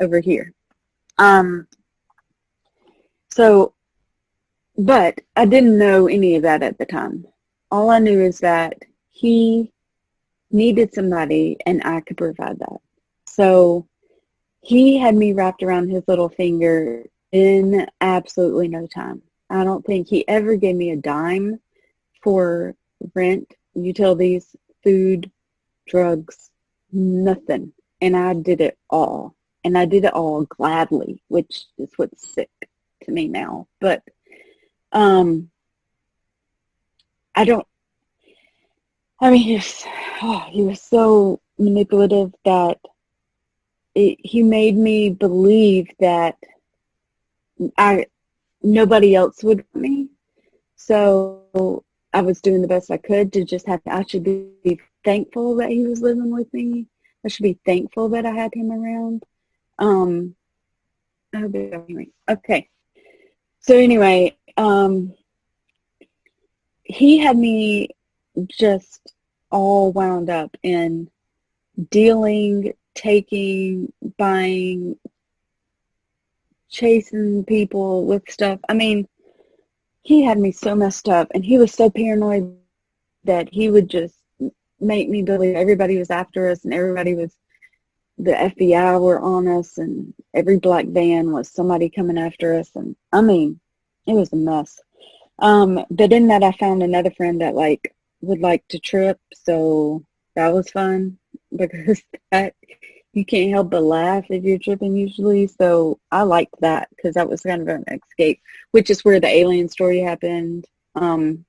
over here. So, but I didn't know any of that at the time. All I knew is that he needed somebody and I could provide that. So he had me wrapped around his little finger in absolutely no time. I don't think he ever gave me a dime for rent, utilities, food, drugs, nothing. And I did it all. And I did it all gladly, which is what's sick to me now. But he was so manipulative that he made me believe that nobody else would want me. So I was doing the best I could to just I should be thankful that he was living with me. I should be thankful that I had him around. Okay. So anyway, he had me just all wound up in dealing, taking, buying, chasing people with stuff. I mean, he had me so messed up, and he was so paranoid that he would just make me believe everybody was after us, and the FBI were on us, and every black van was somebody coming after us. And I mean, it was a mess. But in that, I found another friend that like would like to trip, so that was fun, because you can't help but laugh if you're tripping usually. So I liked that because that was kind of an escape, which is where the alien story happened, and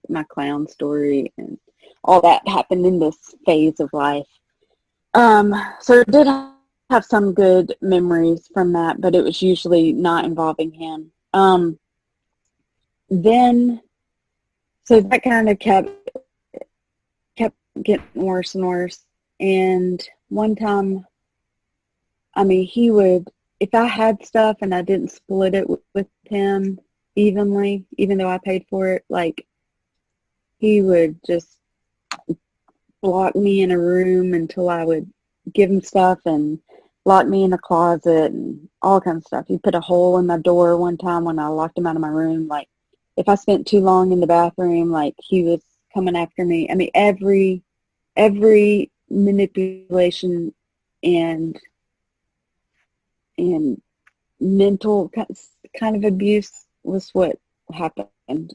my clown story, and all that happened in this phase of life. So I did have some good memories from that, but it was usually not involving him. Then, so that kind of kept getting worse and worse. And one time, I mean, he would, if I had stuff and I didn't split it with him evenly, even though I paid for it, like, he would just lock me in a room until I would give him stuff, and lock me in a closet and all kinds of stuff. He put a hole in my door one time when I locked him out of my room. Like, if I spent too long in the bathroom, like, he was coming after me. I mean, every manipulation and mental kind of abuse was what happened.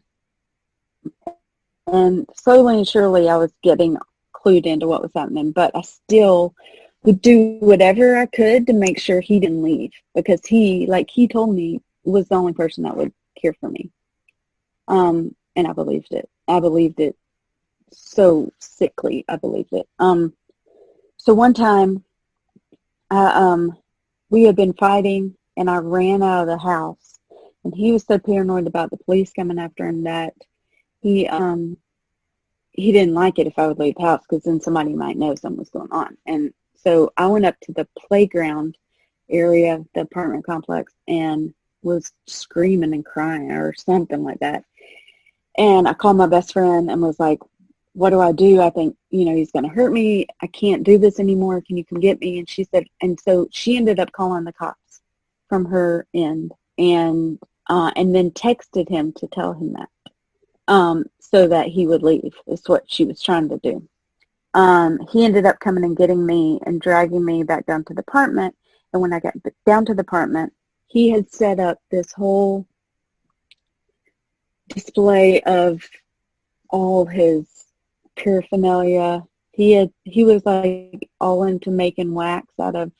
And slowly and surely I was getting clued into what was happening, but I still would do whatever I could to make sure he didn't leave, because he, like he told me, was the only person that would care for me. And I believed it. I believed it so sickly. I believed it. So one time, we had been fighting, and I ran out of the house, and he was so paranoid about the police coming after him that he he didn't like it if I would leave the house, because then somebody might know something was going on. And so I went up to the playground area of the apartment complex and was screaming and crying or something like that. And I called my best friend and was like, what do I do? I think, he's going to hurt me. I can't do this anymore. Can you come get me? And she said, and so she ended up calling the cops from her end, and then texted him to tell him that, so that he would leave, is what she was trying to do. He ended up coming and getting me and dragging me back down to the apartment. And when I got down to the apartment, he had set up this whole display of all his paraphernalia. He was like all into making wax out of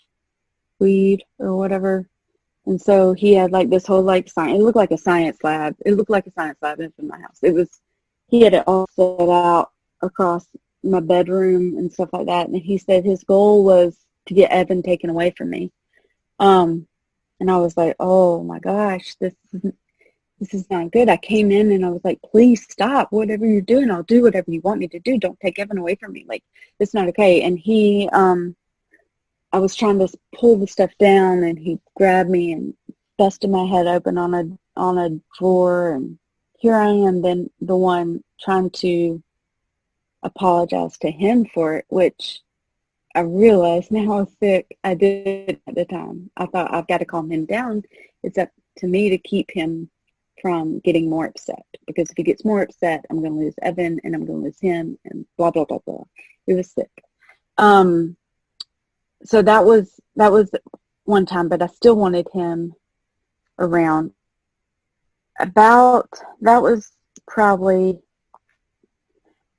weed or whatever. And so he had like this whole like science. It looked like a science lab. It looked like a science lab in my house. He had it all set out across my bedroom and stuff like that. And he said his goal was to get Evan taken away from me. And I was like, oh my gosh, this is not good. I came in and I was like, please stop. Whatever you're doing, I'll do whatever you want me to do. Don't take Evan away from me. Like, it's not okay. And I was trying to pull the stuff down, and he grabbed me and busted my head open on a drawer. And here I am, then the one trying to apologize to him for it, which I realized now how sick I did at the time. I thought, I've got to calm him down. It's up to me to keep him from getting more upset, because if he gets more upset, I'm going to lose Evan, and I'm going to lose him, and blah, blah, blah, blah. It was sick. So that was one time, but I still wanted him around. That was probably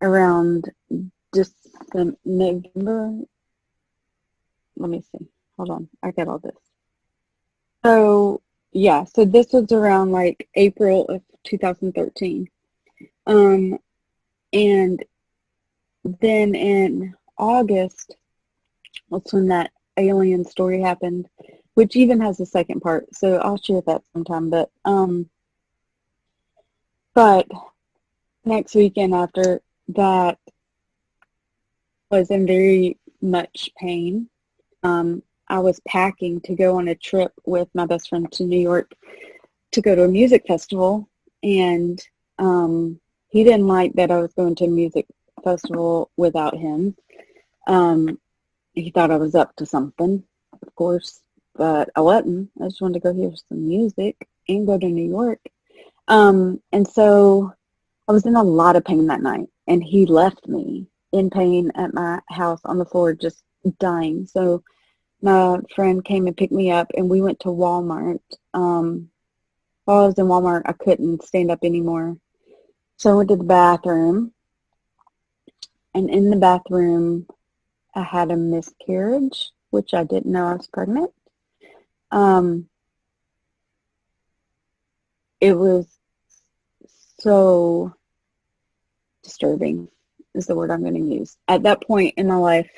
around just November. Let me see. Hold on. I got all this. So yeah, so this was around like April of 2013. And then in August, that's when that alien story happened, which even has a second part. So I'll share that sometime. But next weekend after that was in very much pain. I was packing to go on a trip with my best friend to New York to go to a music festival, and he didn't like that I was going to a music festival without him. He thought I was up to something, of course, but I wasn't. I just wanted to go hear some music and go to New York. And so I was in a lot of pain that night, and he left me in pain at my house on the floor, just dying. So my friend came and picked me up, and we went to Walmart. While I was in Walmart, I couldn't stand up anymore. So I went to the bathroom, and in the bathroom, I had a miscarriage, which I didn't know I was pregnant. It was so disturbing, is the word I'm going to use. At that point in my life,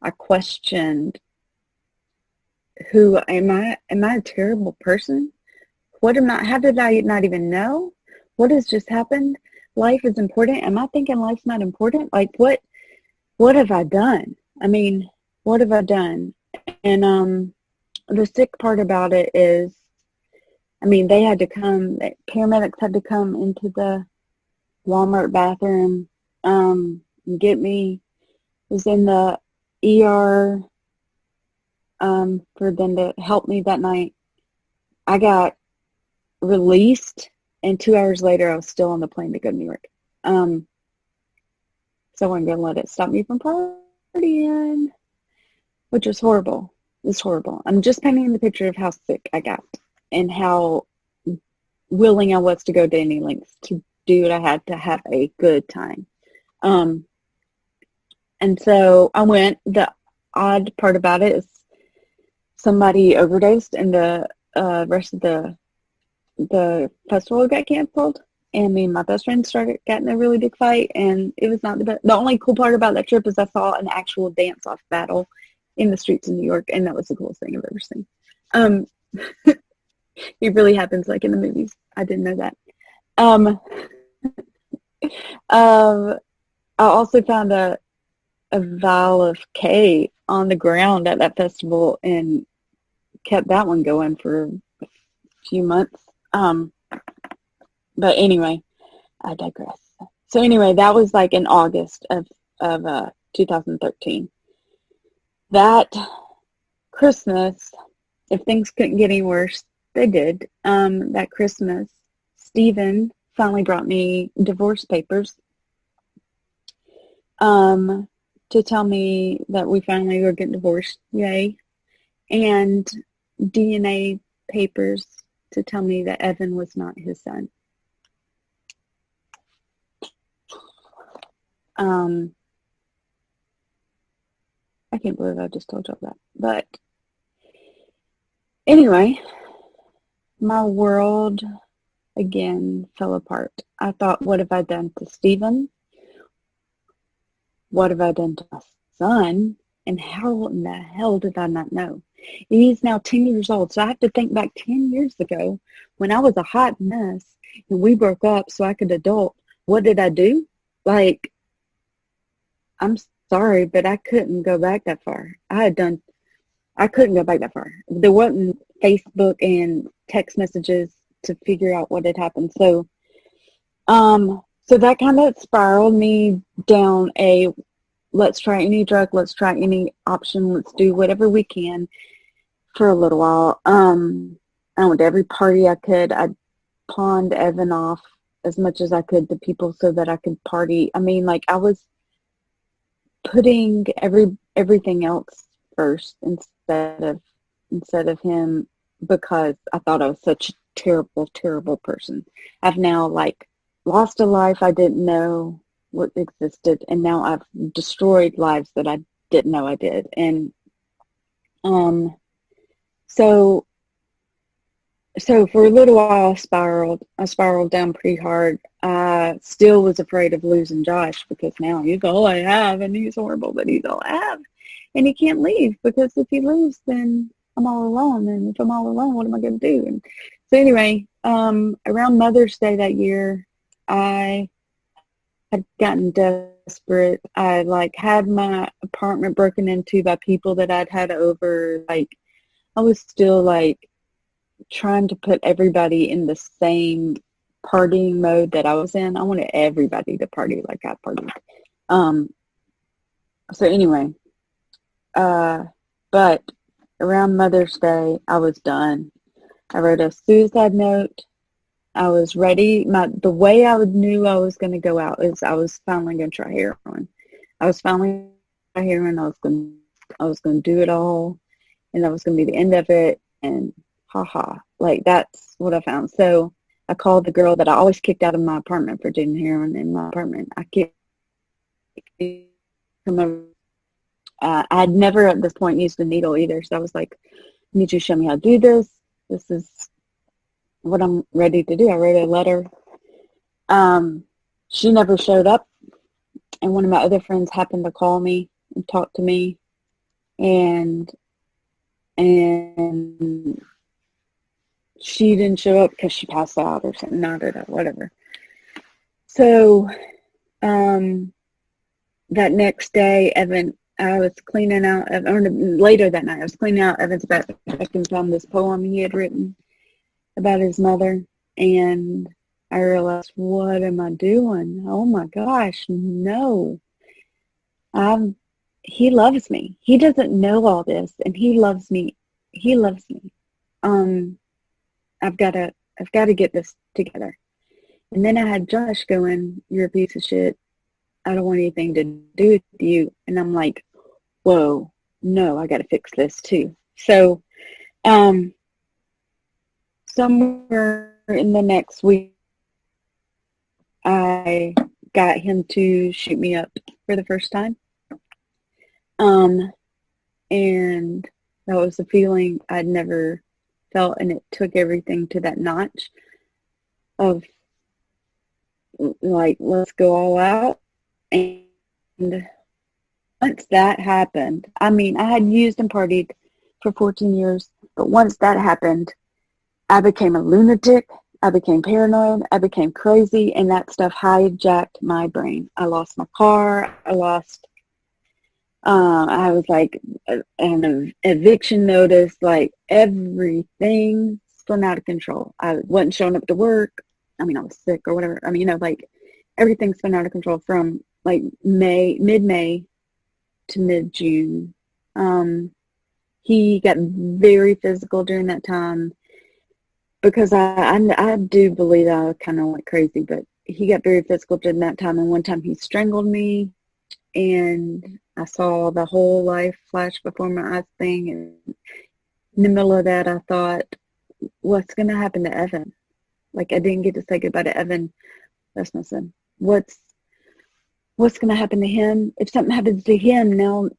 I questioned, who am I? Am I a terrible person? How did I not even know? What has just happened? Life is important. Am I thinking life's not important? Like, what have I done? I mean, what have I done? And the sick part about it is, I mean, paramedics had to come into the Walmart bathroom and get me. I was in the ER for them to help me that night. I got released, and 2 hours later, I was still on the plane to go to New York. So I wasn't going to let it stop me from partying, which was horrible. It was horrible. I'm just painting the picture of how sick I got and how willing I was to go to any lengths to dude, I had to have a good time. And so I went. The odd part about it is somebody overdosed and the rest of the festival got canceled. And me and my best friend started getting a really big fight, and it was not the best. The only cool part about that trip is I saw an actual dance-off battle in the streets of New York, and that was the coolest thing I've ever seen. It really happens like in the movies. I didn't know that. I also found a vial of K on the ground at that festival and kept that one going for a few months. But anyway, I digress. So anyway, that was like in August of 2013. That Christmas, if things couldn't get any worse, they did. That Christmas, Stephen finally brought me divorce papers to tell me that we finally were getting divorced. Yay. And DNA papers to tell me that Evan was not his son. I can't believe I just told y'all that. But anyway, my world again fell apart. I thought, what have I done to Stephen? What have I done to my son? And how in the hell did I not know? He's now 10 years old, so I have to think back 10 years ago when I was a hot mess and we broke up so I could adult. What did I do? Like, I'm sorry, but I couldn't go back that far. I couldn't go back that far. There wasn't Facebook and text messages to figure out what had happened. So that kind of spiraled me down a, let's try any drug, let's try any option, let's do whatever we can for a little while. I went to every party I could. I pawned Evan off as much as I could to people so that I could party. I mean, like, I was putting everything else first instead of him, because I thought I was such a terrible, terrible person. I've now like lost a life I didn't know what existed, and now I've destroyed lives that I didn't know I did. And so for a little while I spiraled down pretty hard. I still was afraid of losing Josh, because now he's all I have, and he's horrible, but he's all I have. And he can't leave, because if he leaves, then I'm all alone. And if I'm all alone, what am I going to do? And so anyway, around Mother's Day that year, I had gotten desperate. I like had my apartment broken into by people that I'd had over. Like, I was still like trying to put everybody in the same partying mode that I was in. I wanted everybody to party like I partied. So anyway, but around Mother's Day, I was done. I wrote a suicide note. I was ready. The way I knew I was going to go out is I was finally going to try heroin. I was finally going to try heroin. I was going to do it all, and that was going to be the end of it. And like, that's what I found. So I called the girl that I always kicked out of my apartment for doing heroin in my apartment. I kicked come over. I had never at this point used a needle either, so I was like, I need you to show me how to do this. This is what I'm ready to do. I wrote a letter. She never showed up, and one of my other friends happened to call me and talk to me, and she didn't show up because she passed out or something. I don't know, whatever. So that next day, I was cleaning out, or later that night, I was cleaning out Evan's back and found this poem he had written about his mother, and I realized, what am I doing? Oh my gosh, no. He loves me. He doesn't know all this, and he loves me. He loves me. I've got to get this together. And then I had Josh going, you're a piece of shit. I don't want anything to do with you. And I'm like, whoa, no, I got to fix this too. So, somewhere in the next week, I got him to shoot me up for the first time. And that was a feeling I'd never felt, and it took everything to that notch of like, let's go all out. And once that happened, I mean, I had used and partied for 14 years, but once that happened, I became a lunatic. I became paranoid. I became crazy, and that stuff hijacked my brain. I lost my car. I was like an eviction notice, like everything spun out of control. I wasn't showing up to work. I mean, I was sick or whatever. I mean, like everything spun out of control from like mid-May to mid-June. He got very physical during that time because I do believe I kind of went crazy, but he got very physical during that time. And one time he strangled me, and I saw the whole life flash before my eyes thing. And in the middle of that, I thought, what's going to happen to Evan? Like, I didn't get to say goodbye to Evan Rasmussen. What's going to happen to him? If something happens to him, now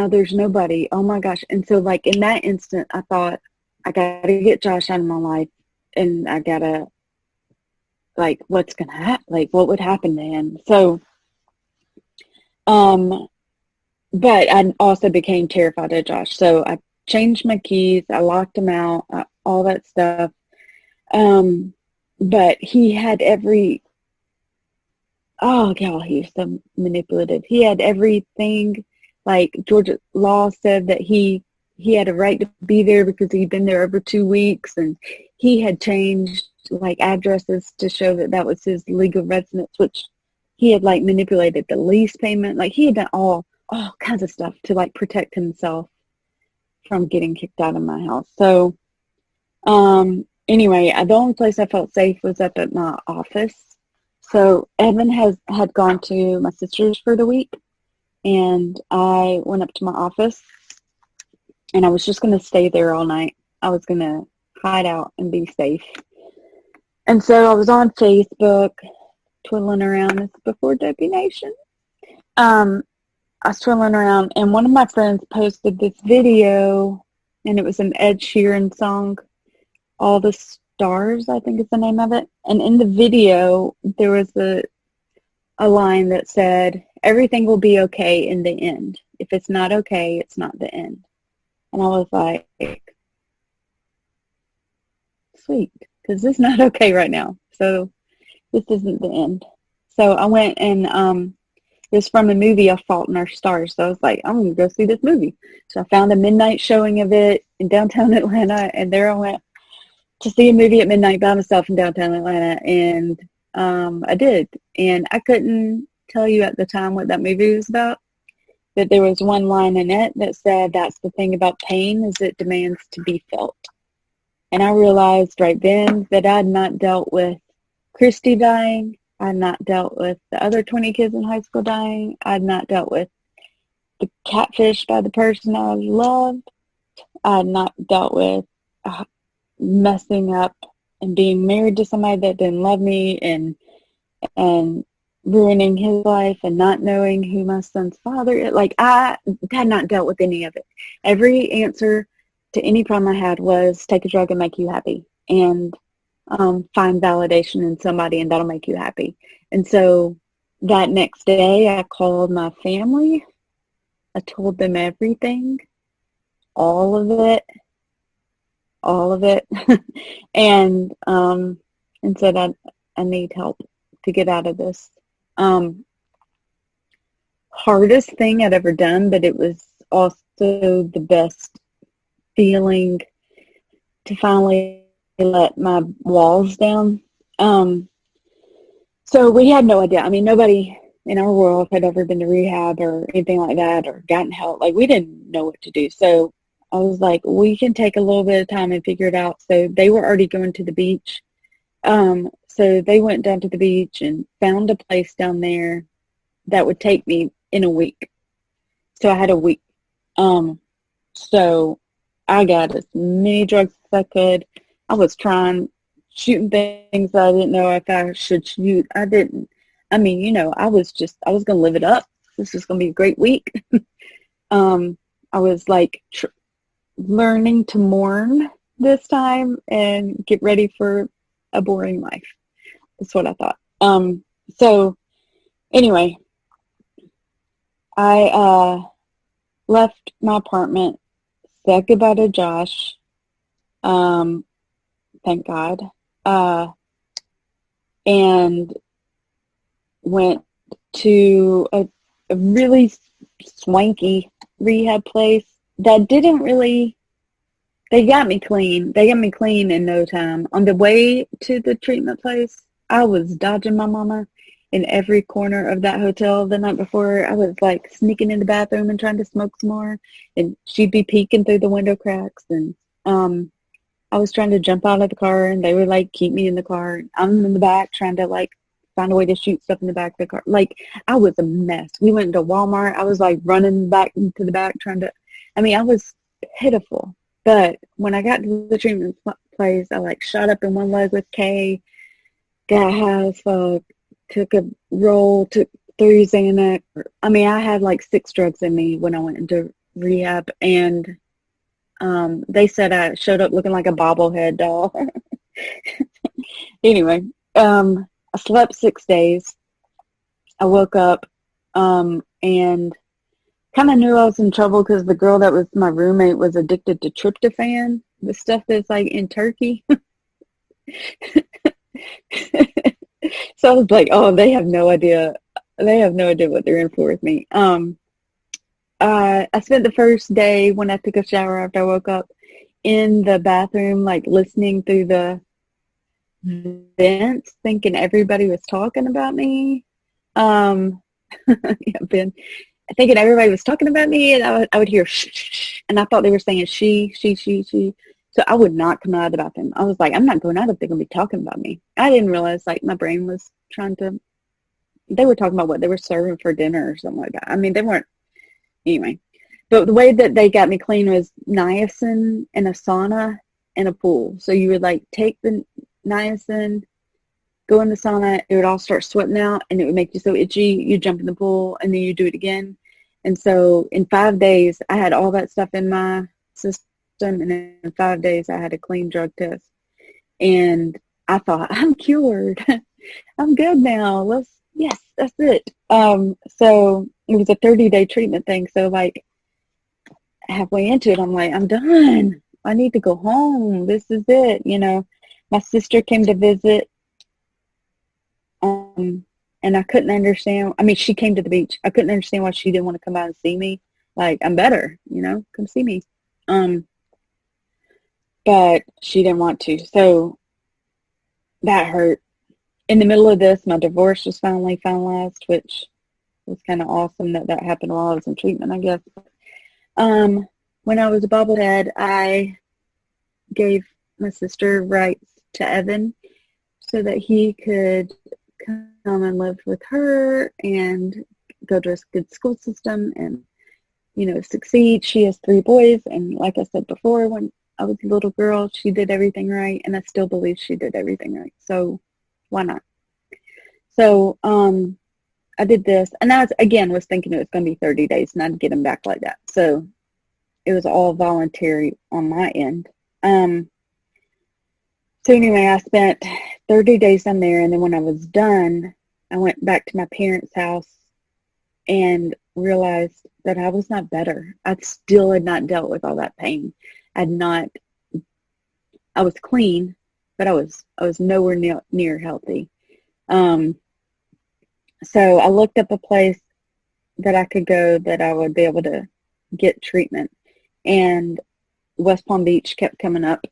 there's nobody. Oh my gosh. And so like in that instant, I thought, I got to get Josh out of my life, and I got to, like, what's going to happen? Like, what would happen to him? So, but I also became terrified of Josh. So I changed my keys. I locked him out, all that stuff. But he had oh, God, he was so manipulative. He had everything. Like, Georgia law said that he had a right to be there because he'd been there over 2 weeks, and he had changed like addresses to show that that was his legal residence, which he had like manipulated the lease payment. Like, he had done all kinds of stuff to like protect himself from getting kicked out of my house. So, anyway, the only place I felt safe was up at my office. So Evan had gone to my sister's for the week, and I went up to my office, and I was just going to stay there all night. I was going to hide out and be safe. And so I was on Facebook, twiddling around. This is before Dopey Nation. I was twiddling around, and one of my friends posted this video, and it was an Ed Sheeran song, All the Stars, I think is the name of it. And in the video, there was a line that said, everything will be okay in the end. If it's not okay, it's not the end. And I was like, sweet, because this is not okay right now. So this isn't the end. So I went and it was from a movie, A Fault in Our Stars. So I was like, I'm going to go see this movie. So I found a midnight showing of it in downtown Atlanta, and there I went to see a movie at midnight by myself in downtown Atlanta, and I did. And I couldn't tell you at the time what that movie was about, but there was one line in it that said, that's the thing about pain, is it demands to be felt. And I realized right then that I had not dealt with Christy dying. I had not dealt with the other 20 kids in high school dying. I had not dealt with the catfish by the person I loved. I had not dealt with messing up and being married to somebody that didn't love me, and ruining his life, and not knowing who my son's father is. Like, I had not dealt with any of it. Every answer to any problem I had was take a drug and make you happy, and find validation in somebody, and that'll make you happy. And so that next day I called my family. I told them everything, all of it, and said I need help to get out of this. Hardest thing I'd ever done, but it was also the best feeling to finally let my walls down. So we had no idea. I mean, nobody in our world had ever been to rehab or anything like that, or gotten help. Like, we didn't know what to do. So I was like, we can take a little bit of time and figure it out. So they were already going to the beach. So they went down to the beach and found a place down there that would take me in a week. So I had a week. So I got as many drugs as I could. I was trying shooting things that I didn't know if I should shoot. I didn't. I mean, I was going to live it up. This is going to be a great week. I was like learning to mourn this time and get ready for a boring life. That's what I thought. So anyway, I left my apartment, said goodbye to Josh. Thank God. And went to a really swanky rehab place that didn't really, they got me clean. They got me clean in no time. On the way to the treatment place, I was dodging my mama in every corner of that hotel the night before. I was like sneaking in the bathroom and trying to smoke some more, and she'd be peeking through the window cracks, and I was trying to jump out of the car, and they would like keep me in the car. I'm in the back trying to like find a way to shoot stuff in the back of the car. Like, I was a mess. We went into Walmart. I was like running back into the back trying to, I was pitiful. But when I got to the treatment place, I like shot up in one leg with Kay, got high as fuck, took a roll, took 3 Xanax. I had like 6 drugs in me when I went into rehab, and they said I showed up looking like a bobblehead doll. Anyway, I slept 6 days. I woke up and kind of knew I was in trouble because the girl that was my roommate was addicted to tryptophan, the stuff that's like in turkey. So I was like, oh, they have no idea. They have no idea what they're in for with me. I spent the first day when I took a shower after I woke up in the bathroom, like listening through the vents, thinking everybody was talking about me. Yeah, Ben, thinking everybody was talking about me, and I would hear shh, shh, shh, and I thought they were saying she. So I would not come out of the bathroom. I was like, I'm not going out if they're going to be talking about me. I didn't realize like my brain was trying to, they were talking about what they were serving for dinner or something like that. They weren't, anyway. But the way that they got me clean was niacin and a sauna and a pool. So you would like take the niacin, go in the sauna, it would all start sweating out, and it would make you so itchy. You jump in the pool, and then you do it again. And so in 5 days, I had all that stuff in my system, and in 5 days, I had a clean drug test. And I thought, I'm cured. I'm good now. Yes, that's it. So it was a 30-day treatment thing. So like halfway into it, I'm like, I'm done. I need to go home. This is it. My sister came to visit. And I couldn't understand. She came to the beach. I couldn't understand why she didn't want to come out and see me. Like, I'm better, come see me. But she didn't want to. So that hurt. In the middle of this, my divorce was finally finalized, which was kind of awesome that happened while I was in treatment, I guess. When I was a bobblehead, I gave my sister rights to Evan so that he could come and live with her and go to a good school system and, succeed. She has 3 boys, and like I said before, when I was a little girl, she did everything right, and I still believe she did everything right. So why not? So I did this, and I was thinking it was going to be 30 days, and I'd get him back like that. So it was all voluntary on my end. So anyway, I spent 30 days down there, and then when I was done, I went back to my parents' house and realized that I was not better. I still had not dealt with all that pain. I was clean, but I was nowhere near healthy. So I looked up a place that I could go that I would be able to get treatment, and West Palm Beach kept coming up.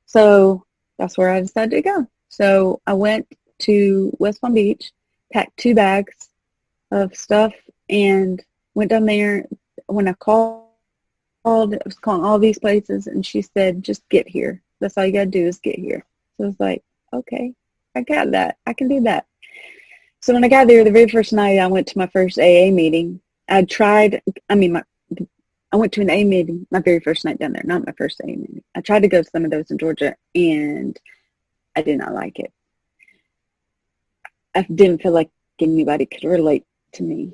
So that's where I decided to go. So I went to West Palm Beach, packed 2 bags of stuff, and went down there. When I called, I was calling all these places, and she said, just get here. That's all you got to do is get here. So I was like, okay, I got that. I can do that. So when I got there, the very first night, I went to my first AA meeting. I I went to an A meeting my very first night down there, not my first A meeting. I tried to go to some of those in Georgia, and I did not like it. I didn't feel like anybody could relate to me.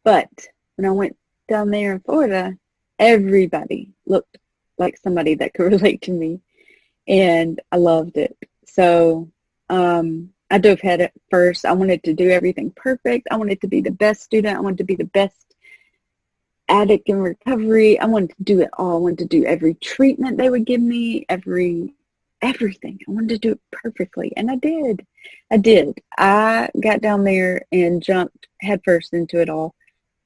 But when I went down there in Florida, everybody looked like somebody that could relate to me, and I loved it. So I dove head at first. I wanted to do everything perfect. I wanted to be the best student. I wanted to be the best addict in recovery. I wanted to do it all. I wanted to do every treatment they would give me, everything. I wanted to do it perfectly, and I did. I got down there and jumped headfirst into it all.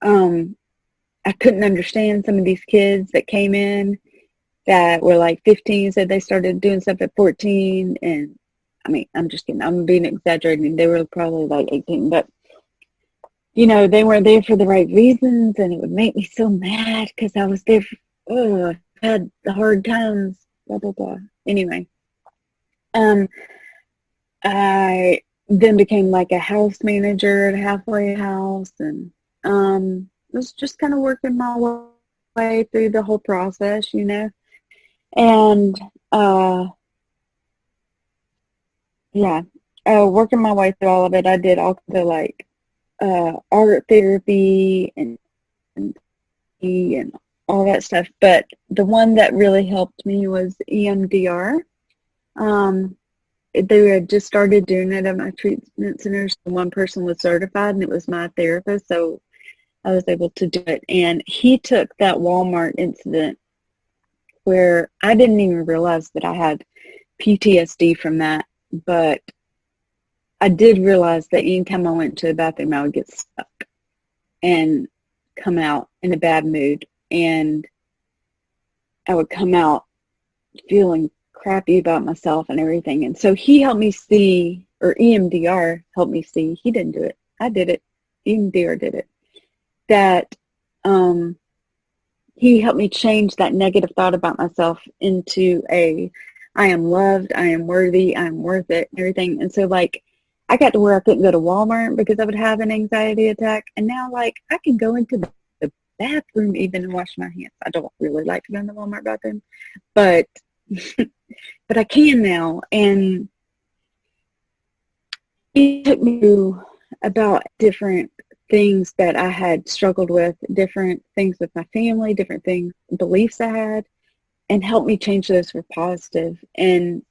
I couldn't understand some of these kids that came in that were like 15, said they started doing stuff at 14, and I mean, I'm just kidding. I'm being exaggerating. They were probably like 18, but they weren't there for the right reasons, and it would make me so mad because I was there I had the hard times, blah, blah, blah. Anyway, I then became like a house manager at a halfway house, and was just kind of working my way through the whole process, and working my way through all of it. I did all the like art therapy and all that stuff, but the one that really helped me was EMDR. They had just started doing it at my treatment centers. One person was certified, and it was my therapist, so I was able to do it. And he took that Walmart incident where I didn't even realize that I had PTSD from that, but I did realize that anytime I went to the bathroom, I would get stuck and come out in a bad mood, and I would come out feeling crappy about myself and everything. And so he helped me see, or EMDR helped me see. He didn't do it. I did it. EMDR did it. That he helped me change that negative thought about myself into I am loved, I am worthy, I am worth it, and everything. And so like I got to where I couldn't go to Walmart because I would have an anxiety attack, and now like I can go into the bathroom even and wash my hands. I don't really like to go in the Walmart bathroom, but but I can now. And it took me through about different things that I had struggled with, different things with my family, different things, beliefs I had, and helped me change those for positive. And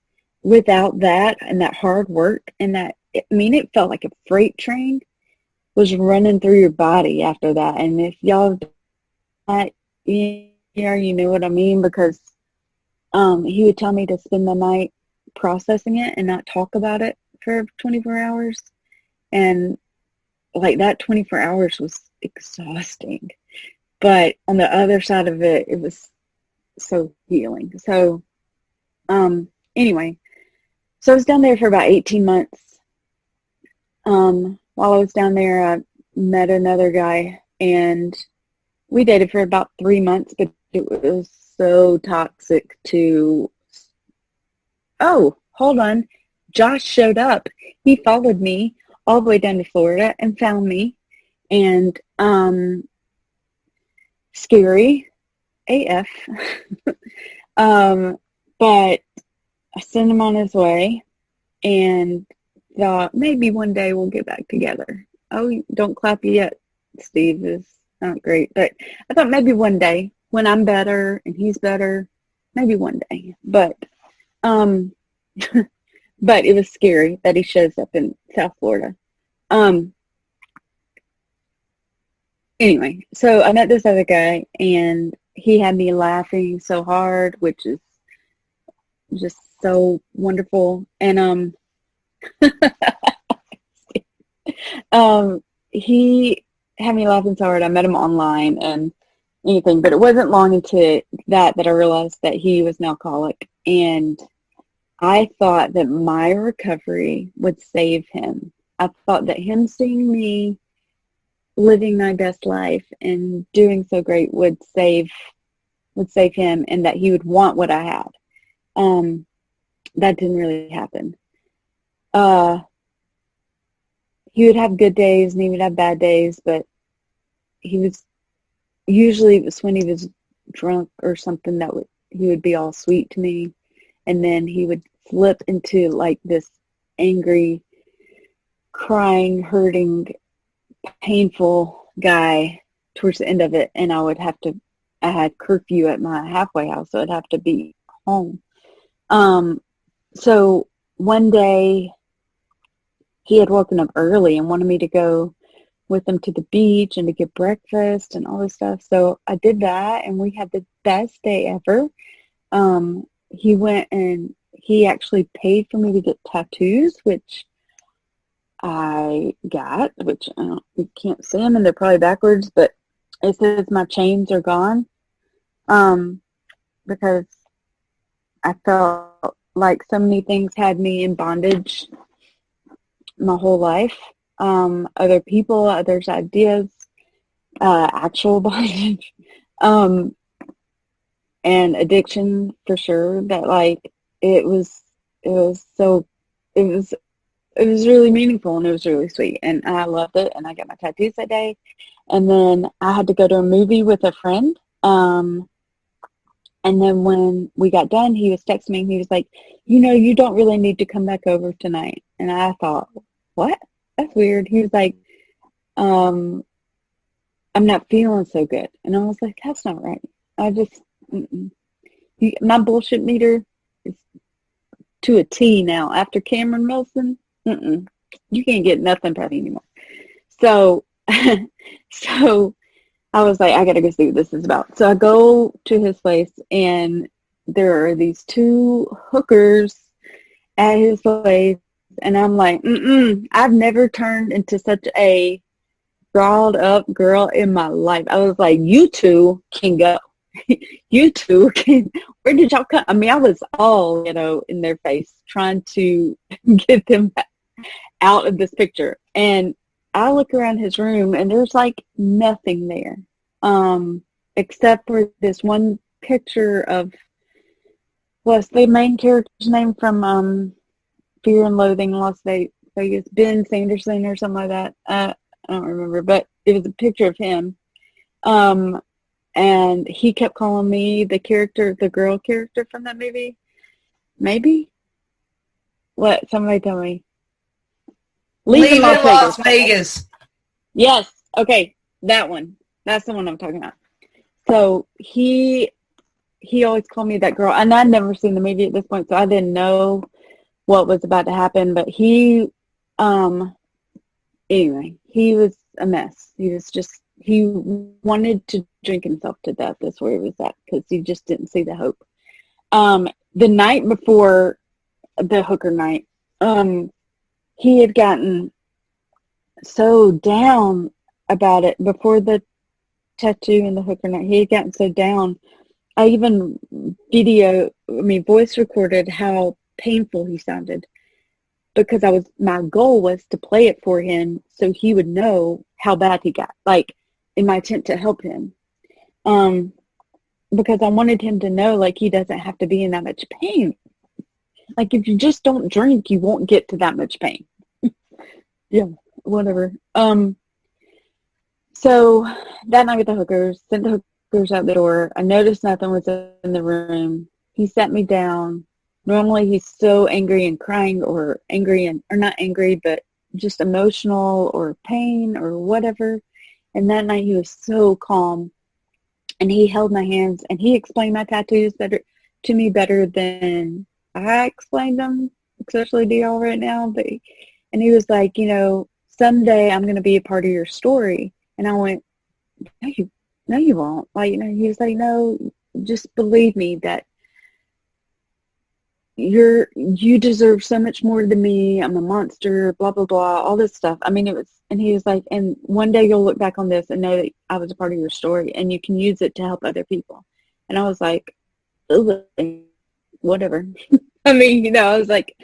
without that and that hard work and that, it felt like a freight train was running through your body after that. And if y'all not here, you know what I mean, because he would tell me to spend the night processing it and not talk about it for 24 hours. And like that 24 hours was exhausting. But on the other side of it, it was so healing. So anyway, so I was down there for about 18 months. While I was down there, I met another guy, and we dated for about 3 months, but it was so toxic oh, hold on. Josh showed up. He followed me all the way down to Florida and found me, and scary AF. But I sent him on his way and thought maybe one day we'll get back together. Oh, don't clap yet, Steve. Is not great, but I thought maybe one day when I'm better and he's better, maybe one day. But but it was scary that he shows up in South Florida. Anyway, so I met this other guy, and he had me laughing so hard, which is just so wonderful. And he had me laughing so hard. I met him online and anything, but it wasn't long into that I realized that he was an alcoholic, and I thought that my recovery would save him. I thought that him seeing me living my best life and doing so great would save him, and that he would want what I had. That didn't really happen. He would have good days and he would have bad days, but he was usually it was when he was drunk or something he would be all sweet to me, and then he would slip into like this angry, crying, hurting, painful guy towards the end of it, and I had curfew at my halfway house, so I'd have to be home. So one day he had woken up early and wanted me to go with him to the beach and to get breakfast and all this stuff. So I did that, and we had the best day ever. He went and he actually paid for me to get tattoos, which I got, which you can't see them, and they're probably backwards, but it says my chains are gone, because I felt like so many things had me in bondage my whole life. Other people, others' ideas, actual bondage, and addiction for sure. That like it was really meaningful, and it was really sweet, and I loved it, and I got my tattoos that day. And then I had to go to a movie with a friend. And then when we got done, he was texting me, and he was like, you don't really need to come back over tonight. And I thought, what? That's weird. He was like, I'm not feeling so good. And I was like, that's not right. I just, my bullshit meter is to a T now. After Cameron Wilson, you can't get nothing past me anymore. So, so I was like, I gotta go see what this is about. So I go to his place, and there are these two hookers at his place, and I'm like, I've never turned into such a riled up girl in my life. I was like, you two can go. You two can, where did y'all come? I mean, I was all, in their face trying to get them out of this picture. And I look around his room, and there's like nothing there, except for this one picture of, what's the main character's name from Fear and Loathing in Las Vegas, Ben Sanderson or something like that. I don't remember, but it was a picture of him. And he kept calling me the girl character from that movie. Maybe? What? Somebody tell me. Leaving Las Vegas. Yes. Okay. That one. That's the one I'm talking about. So he always called me that girl, and I'd never seen the movie at this point, so I didn't know what was about to happen. But anyway, he was a mess. He wanted to drink himself to death. That's where he was at, because he just didn't see the hope. The night before the hooker night, he had gotten so down about it before the tattoo and the hooker night. He had gotten so down. I even voice recorded how painful he sounded, because my goal was to play it for him so he would know how bad he got, like in my attempt to help him. Because I wanted him to know, like, he doesn't have to be in that much pain. Like, if you just don't drink, you won't get to that much pain. Yeah, whatever. So that night with the hookers, sent the hookers out the door. I noticed nothing was in the room. He sat me down. Normally he's so angry and crying, or not angry, but just emotional or pain or whatever. And that night he was so calm, and he held my hands, and he explained my tattoos to me better than I explained them, especially to y'all right now. And he was like, someday I'm going to be a part of your story. And I went, no, you won't. Like, he was like, no, just believe me that you deserve so much more than me. I'm a monster, blah, blah, blah, all this stuff. I mean, and he was like, and one day you'll look back on this and know that I was a part of your story, and you can use it to help other people. And I was like, whatever. I mean, I was like,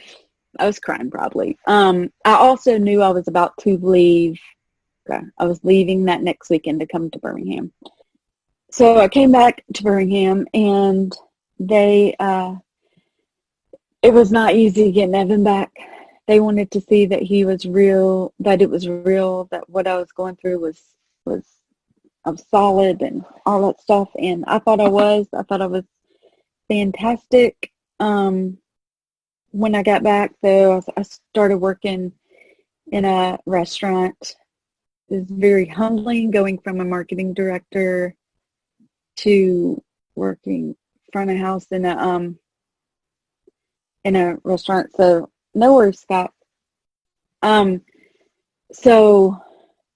I was crying probably. I also knew I was about to leave. I was leaving that next weekend to come to Birmingham. So I came back to Birmingham, and it was not easy getting Evan back. They wanted to see that he was real, that it was real, that what I was going through was I was solid and all that stuff. And I thought I was fantastic. When I got back, though, I started working in a restaurant. It was very humbling going from a marketing director to working front of house in a restaurant. So no worries, Scott. So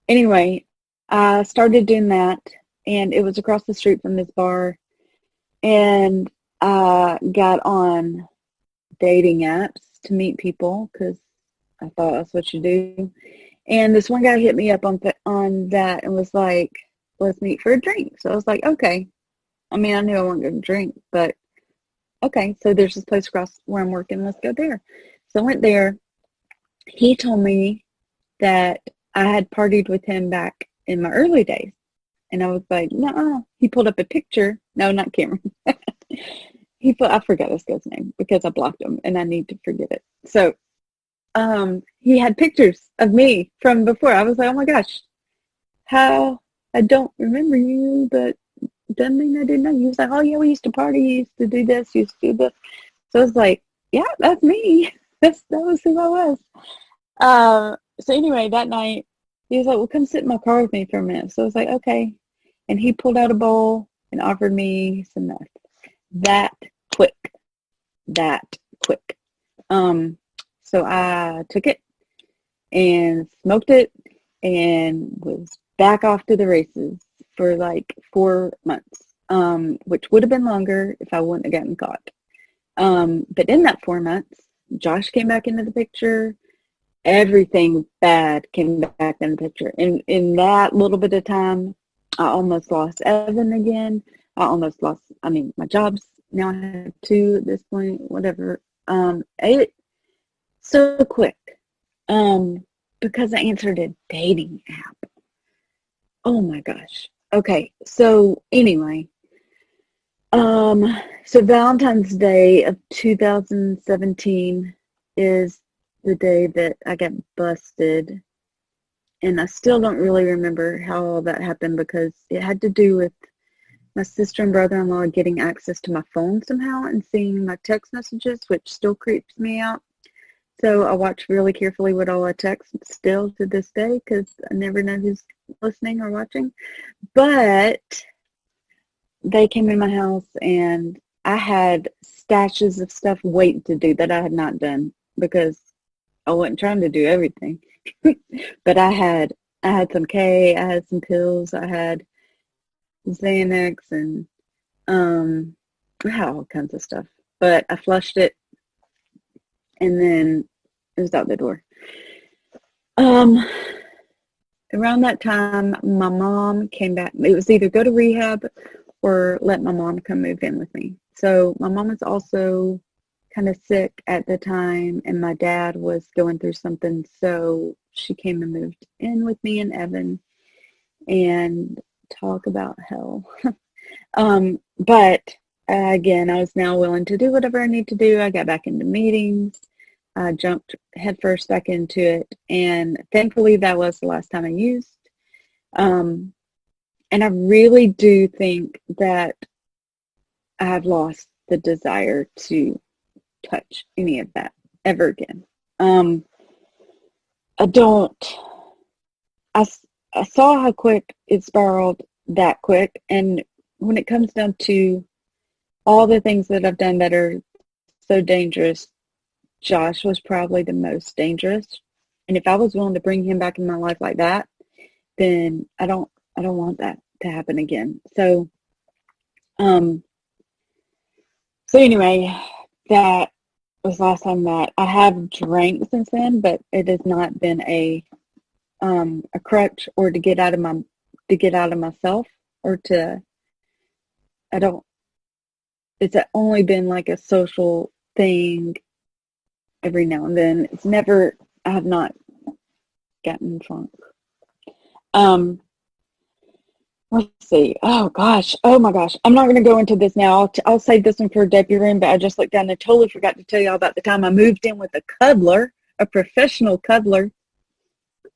anyway, I started doing that, and it was across the street from this bar, and I got on dating apps to meet people because I thought that's what you do. And this one guy hit me up on that and was like, let's meet for a drink. So I was like, okay. I mean, I knew I wasn't going to drink, but okay. So there's this place across where I'm working. Let's go there. So I went there. He told me that I had partied with him back in my early days. And I was like, no. He pulled up a picture. No, not Cameron. I forgot this guy's name because I blocked him and I need to forget it. So he had pictures of me from before. I was like, oh my gosh, how I don't remember you, but doesn't mean I didn't know you. He was like, oh yeah, we used to party, used to do this, used to do this. So I was like, yeah, that's me. That was who I was. So anyway, that night he was like, well, come sit in my car with me for a minute. So I was like, okay. And he pulled out a bowl and offered me some meth. That quick. So I took it and smoked it and was back off to the races for like 4 months, which would have been longer if I wouldn't have gotten caught. But in that 4 months, Josh came back into the picture. Everything bad came back in the picture. In that little bit of time, I almost lost Evan again. I almost lost, my jobs. Now I have 2 at this point, whatever. It so quick. Because I answered a dating app. Oh my gosh. Okay. So anyway, so Valentine's Day of 2017 is the day that I got busted. And I still don't really remember how all that happened because it had to do with my sister and brother-in-law getting access to my phone somehow and seeing my text messages, which still creeps me out. So I watch really carefully what all I text still to this day because I never know who's listening or watching. But they came in my house and I had stashes of stuff waiting to do that I had not done because I wasn't trying to do everything. But I had some K, I had some pills, I had Xanax, and I had all kinds of stuff. But I flushed it, and then it was out the door. Around that time, my mom came back. It was either go to rehab or let my mom come move in with me. So my mom was also kind of sick at the time, and my dad was going through something, so she came and moved in with me and Evan, and talk about hell. But again, I was now willing to do whatever I need to do. I got back into meetings. I jumped headfirst back into it, and thankfully that was the last time I used. And I really do think that I have lost the desire to touch any of that ever again. I saw how quick it spiraled that quick, and when it comes down to all the things that I've done that are so dangerous, Josh was probably the most dangerous. And if I was willing to bring him back in my life like that, then I don't want that to happen again. So anyway, that was last time that I have drank since then, but it has not been a crutch or to get out of myself or to, it's only been like a social thing every now and then. I have not gotten drunk. Let's see. Oh my gosh. I'm not going to go into this now. I'll save this one for a debut room, but I just looked down and totally forgot to tell you all about the time I moved in with a cuddler, a professional cuddler.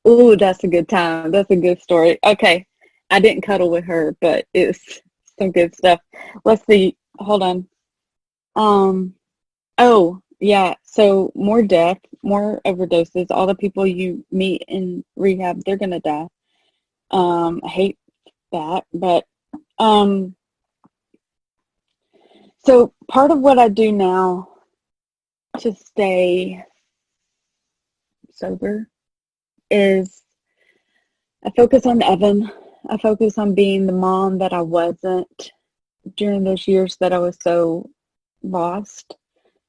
Ooh, that's a good time. That's a good story. Okay. I didn't cuddle with her, but it's some good stuff. Let's see. Hold on. Oh, yeah. So more death, more overdoses. All the people you meet in rehab, they're gonna die. I hate that, but so part of what I do now to stay sober is I focus on Evan. I focus on being the mom that I wasn't during those years that I was so lost.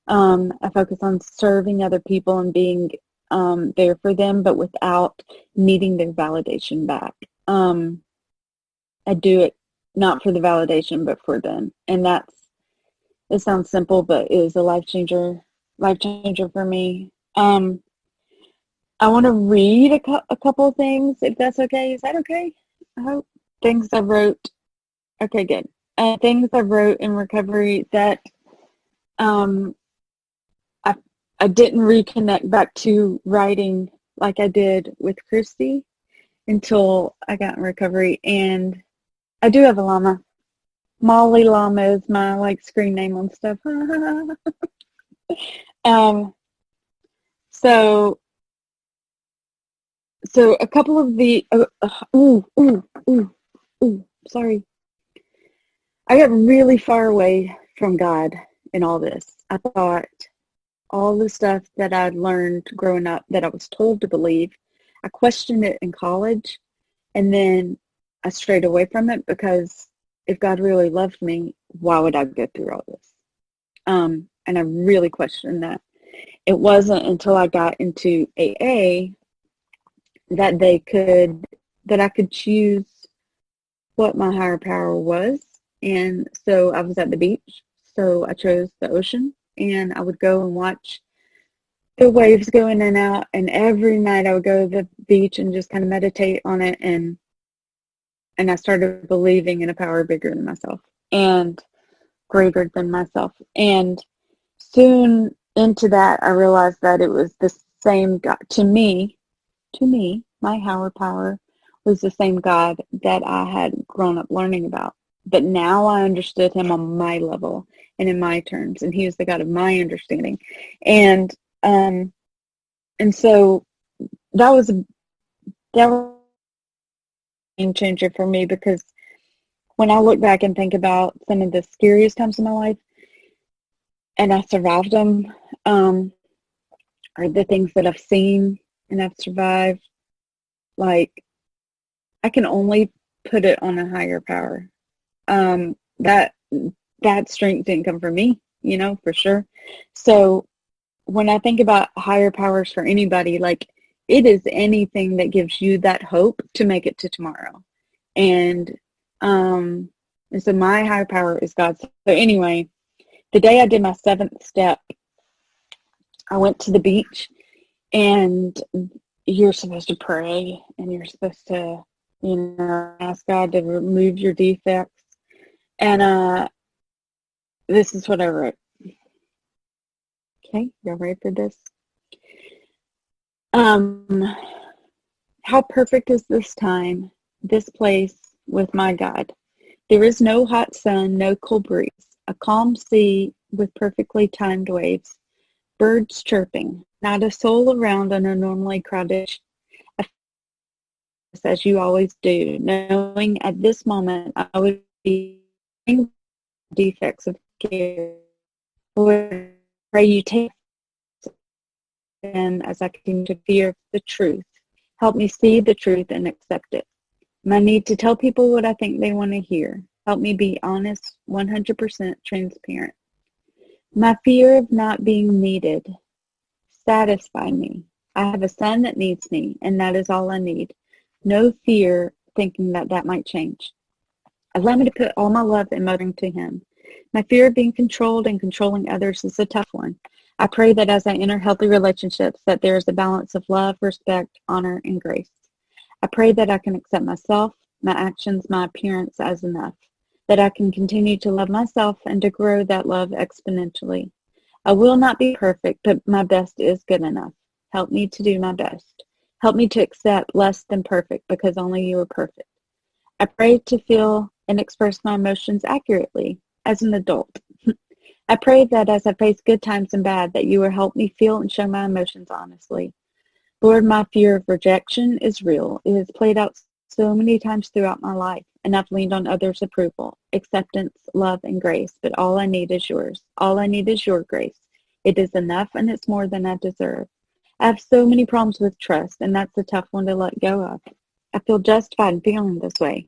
I focus on serving other people and being there for them, but without needing their validation back. I do it not for the validation, but for them. And it sounds simple, but it is a life changer for me. I want to read a couple of things, if that's okay. Is that okay? I hope. Things I wrote. Okay, good. Things I wrote in recovery that I didn't reconnect back to writing like I did with Christy until I got in recovery. And I do have a llama. Molly Llama is my screen name on stuff. So a couple of the sorry. I got really far away from God in all this. I thought all the stuff that I'd learned growing up that I was told to believe, I questioned it in college, and then I strayed away from it because if God really loved me, why would I go through all this? And I really questioned that. It wasn't until I got into AA that I could choose what my higher power was. And so I was at the beach, so I chose the ocean, and I would go and watch the waves go in and out, and every night I would go to the beach and just kind of meditate on it, and I started believing in a power bigger than myself and greater than myself. And soon into that, I realized that it was the same God. To me, my higher power was the same God that I had grown up learning about. But now I understood him on my level and in my terms, and he was the God of my understanding. And so that was a game changer for me, because when I look back and think about some of the scariest times in my life, and I survived them, or the things that I've seen and I've survived, I can only put it on a higher power. That strength didn't come from me, for sure. So when I think about higher powers for anybody, it is anything that gives you that hope to make it to tomorrow. And so my higher power is God. So anyway, the day I did my 7th step, I went to the beach, and you're supposed to pray, and you're supposed to, ask God to remove your defects. And this is what I wrote. Okay, y'all ready for this? How perfect is this time, this place with my God. There is no hot sun, no cool breeze, a calm sea with perfectly timed waves, birds chirping, not a soul around on a normally crowded as you always do, knowing at this moment I would be defects of care. Lord, pray you take them as I continue to fear the truth. Help me see the truth and accept it. My need to tell people what I think they want to hear. Help me be honest, 100% transparent. My fear of not being needed. Satisfy me. I have a son that needs me, and that is all I need. No fear thinking that might change. Allow me to put all my love and motivating to him. My fear of being controlled and controlling others is a tough one. I pray that as I enter healthy relationships, that there is a balance of love, respect, honor, and grace. I pray that I can accept myself, my actions, my appearance as enough, that I can continue to love myself and to grow that love exponentially. I will not be perfect, but my best is good enough. Help me to do my best. Help me to accept less than perfect, because only you are perfect. I pray to feel and express my emotions accurately as an adult. I pray that as I face good times and bad, that you will help me feel and show my emotions honestly. Lord, my fear of rejection is real. It has played out so many times throughout my life, and I've leaned on others' approval, acceptance, love, and grace, but all I need is yours. All I need is your grace. It is enough, and it's more than I deserve. I have so many problems with trust, and that's a tough one to let go of. I feel justified in feeling this way.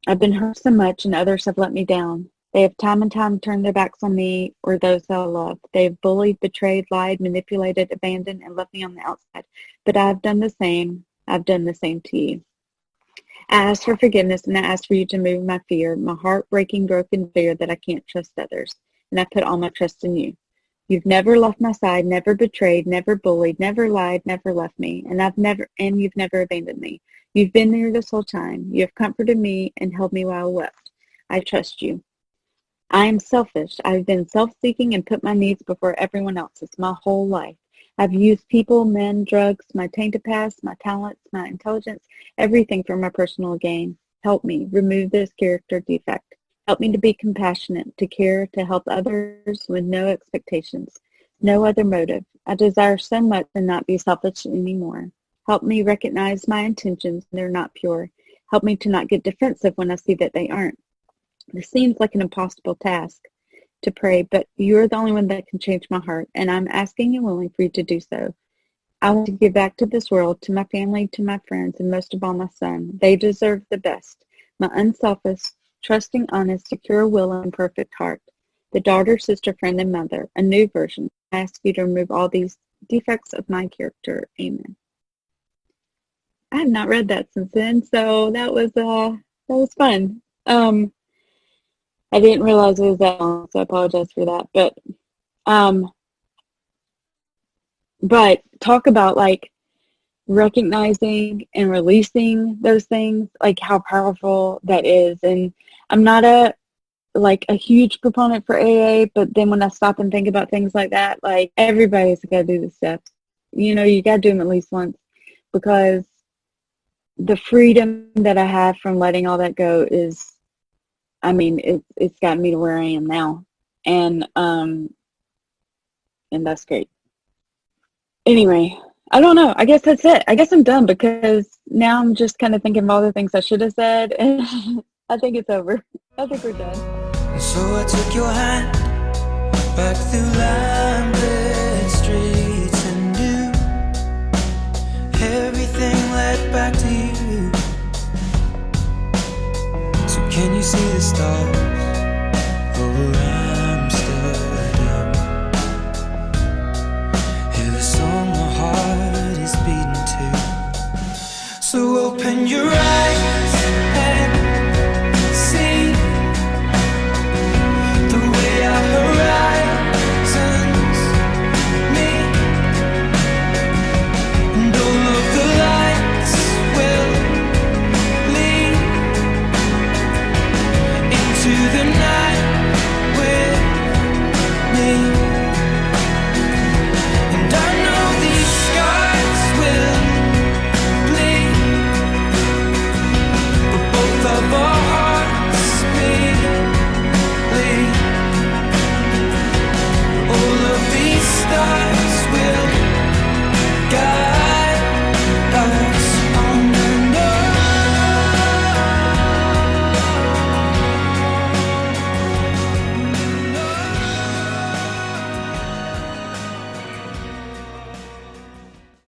I've been hurt so much, and others have let me down. They have time and time turned their backs on me or those that I love. They have bullied, betrayed, lied, manipulated, abandoned, and left me on the outside. But I have done the same. I've done the same to you. I ask for forgiveness, and I ask for you to move my fear, my heartbreaking, broken fear that I can't trust others. And I put all my trust in you. You've never left my side, never betrayed, never bullied, never lied, never left me, and you've never abandoned me. You've been there this whole time. You have comforted me and held me while I wept. I trust you. I am selfish. I've been self-seeking and put my needs before everyone else's my whole life. I've used people, men, drugs, my tainted past, my talents, my intelligence, everything for my personal gain. Help me remove this character defect. Help me to be compassionate, to care, to help others with no expectations, no other motive. I desire so much to not be selfish anymore. Help me recognize my intentions when they're not pure. Help me to not get defensive when I see that they aren't. This seems like an impossible task to pray, but you're the only one that can change my heart, and I'm asking and willing for you to do so. I want to give back to this world, to my family, to my friends, and most of all my son. They deserve the best. My unselfish, trusting, honest, secure will and perfect heart. The daughter, sister, friend, and mother. A new version. I ask you to remove all these defects of my character. Amen. I have not read that since then, so that was fun. I didn't realize it was that long, so I apologize for that. But talk about like recognizing and releasing those things, like how powerful that is. And I'm not a huge proponent for AA, but then when I stop and think about things like that, like everybody's got to do the steps. You know, you got to do them at least once, because the freedom that I have from letting all that go is, I mean, it's gotten me to where I am now, and that's great. Anyway, I don't know. I guess that's it. I guess I'm done, because now I'm just kind of thinking of all the things I should have said, and I think it's over. I think we're done. So I took your hand back through line.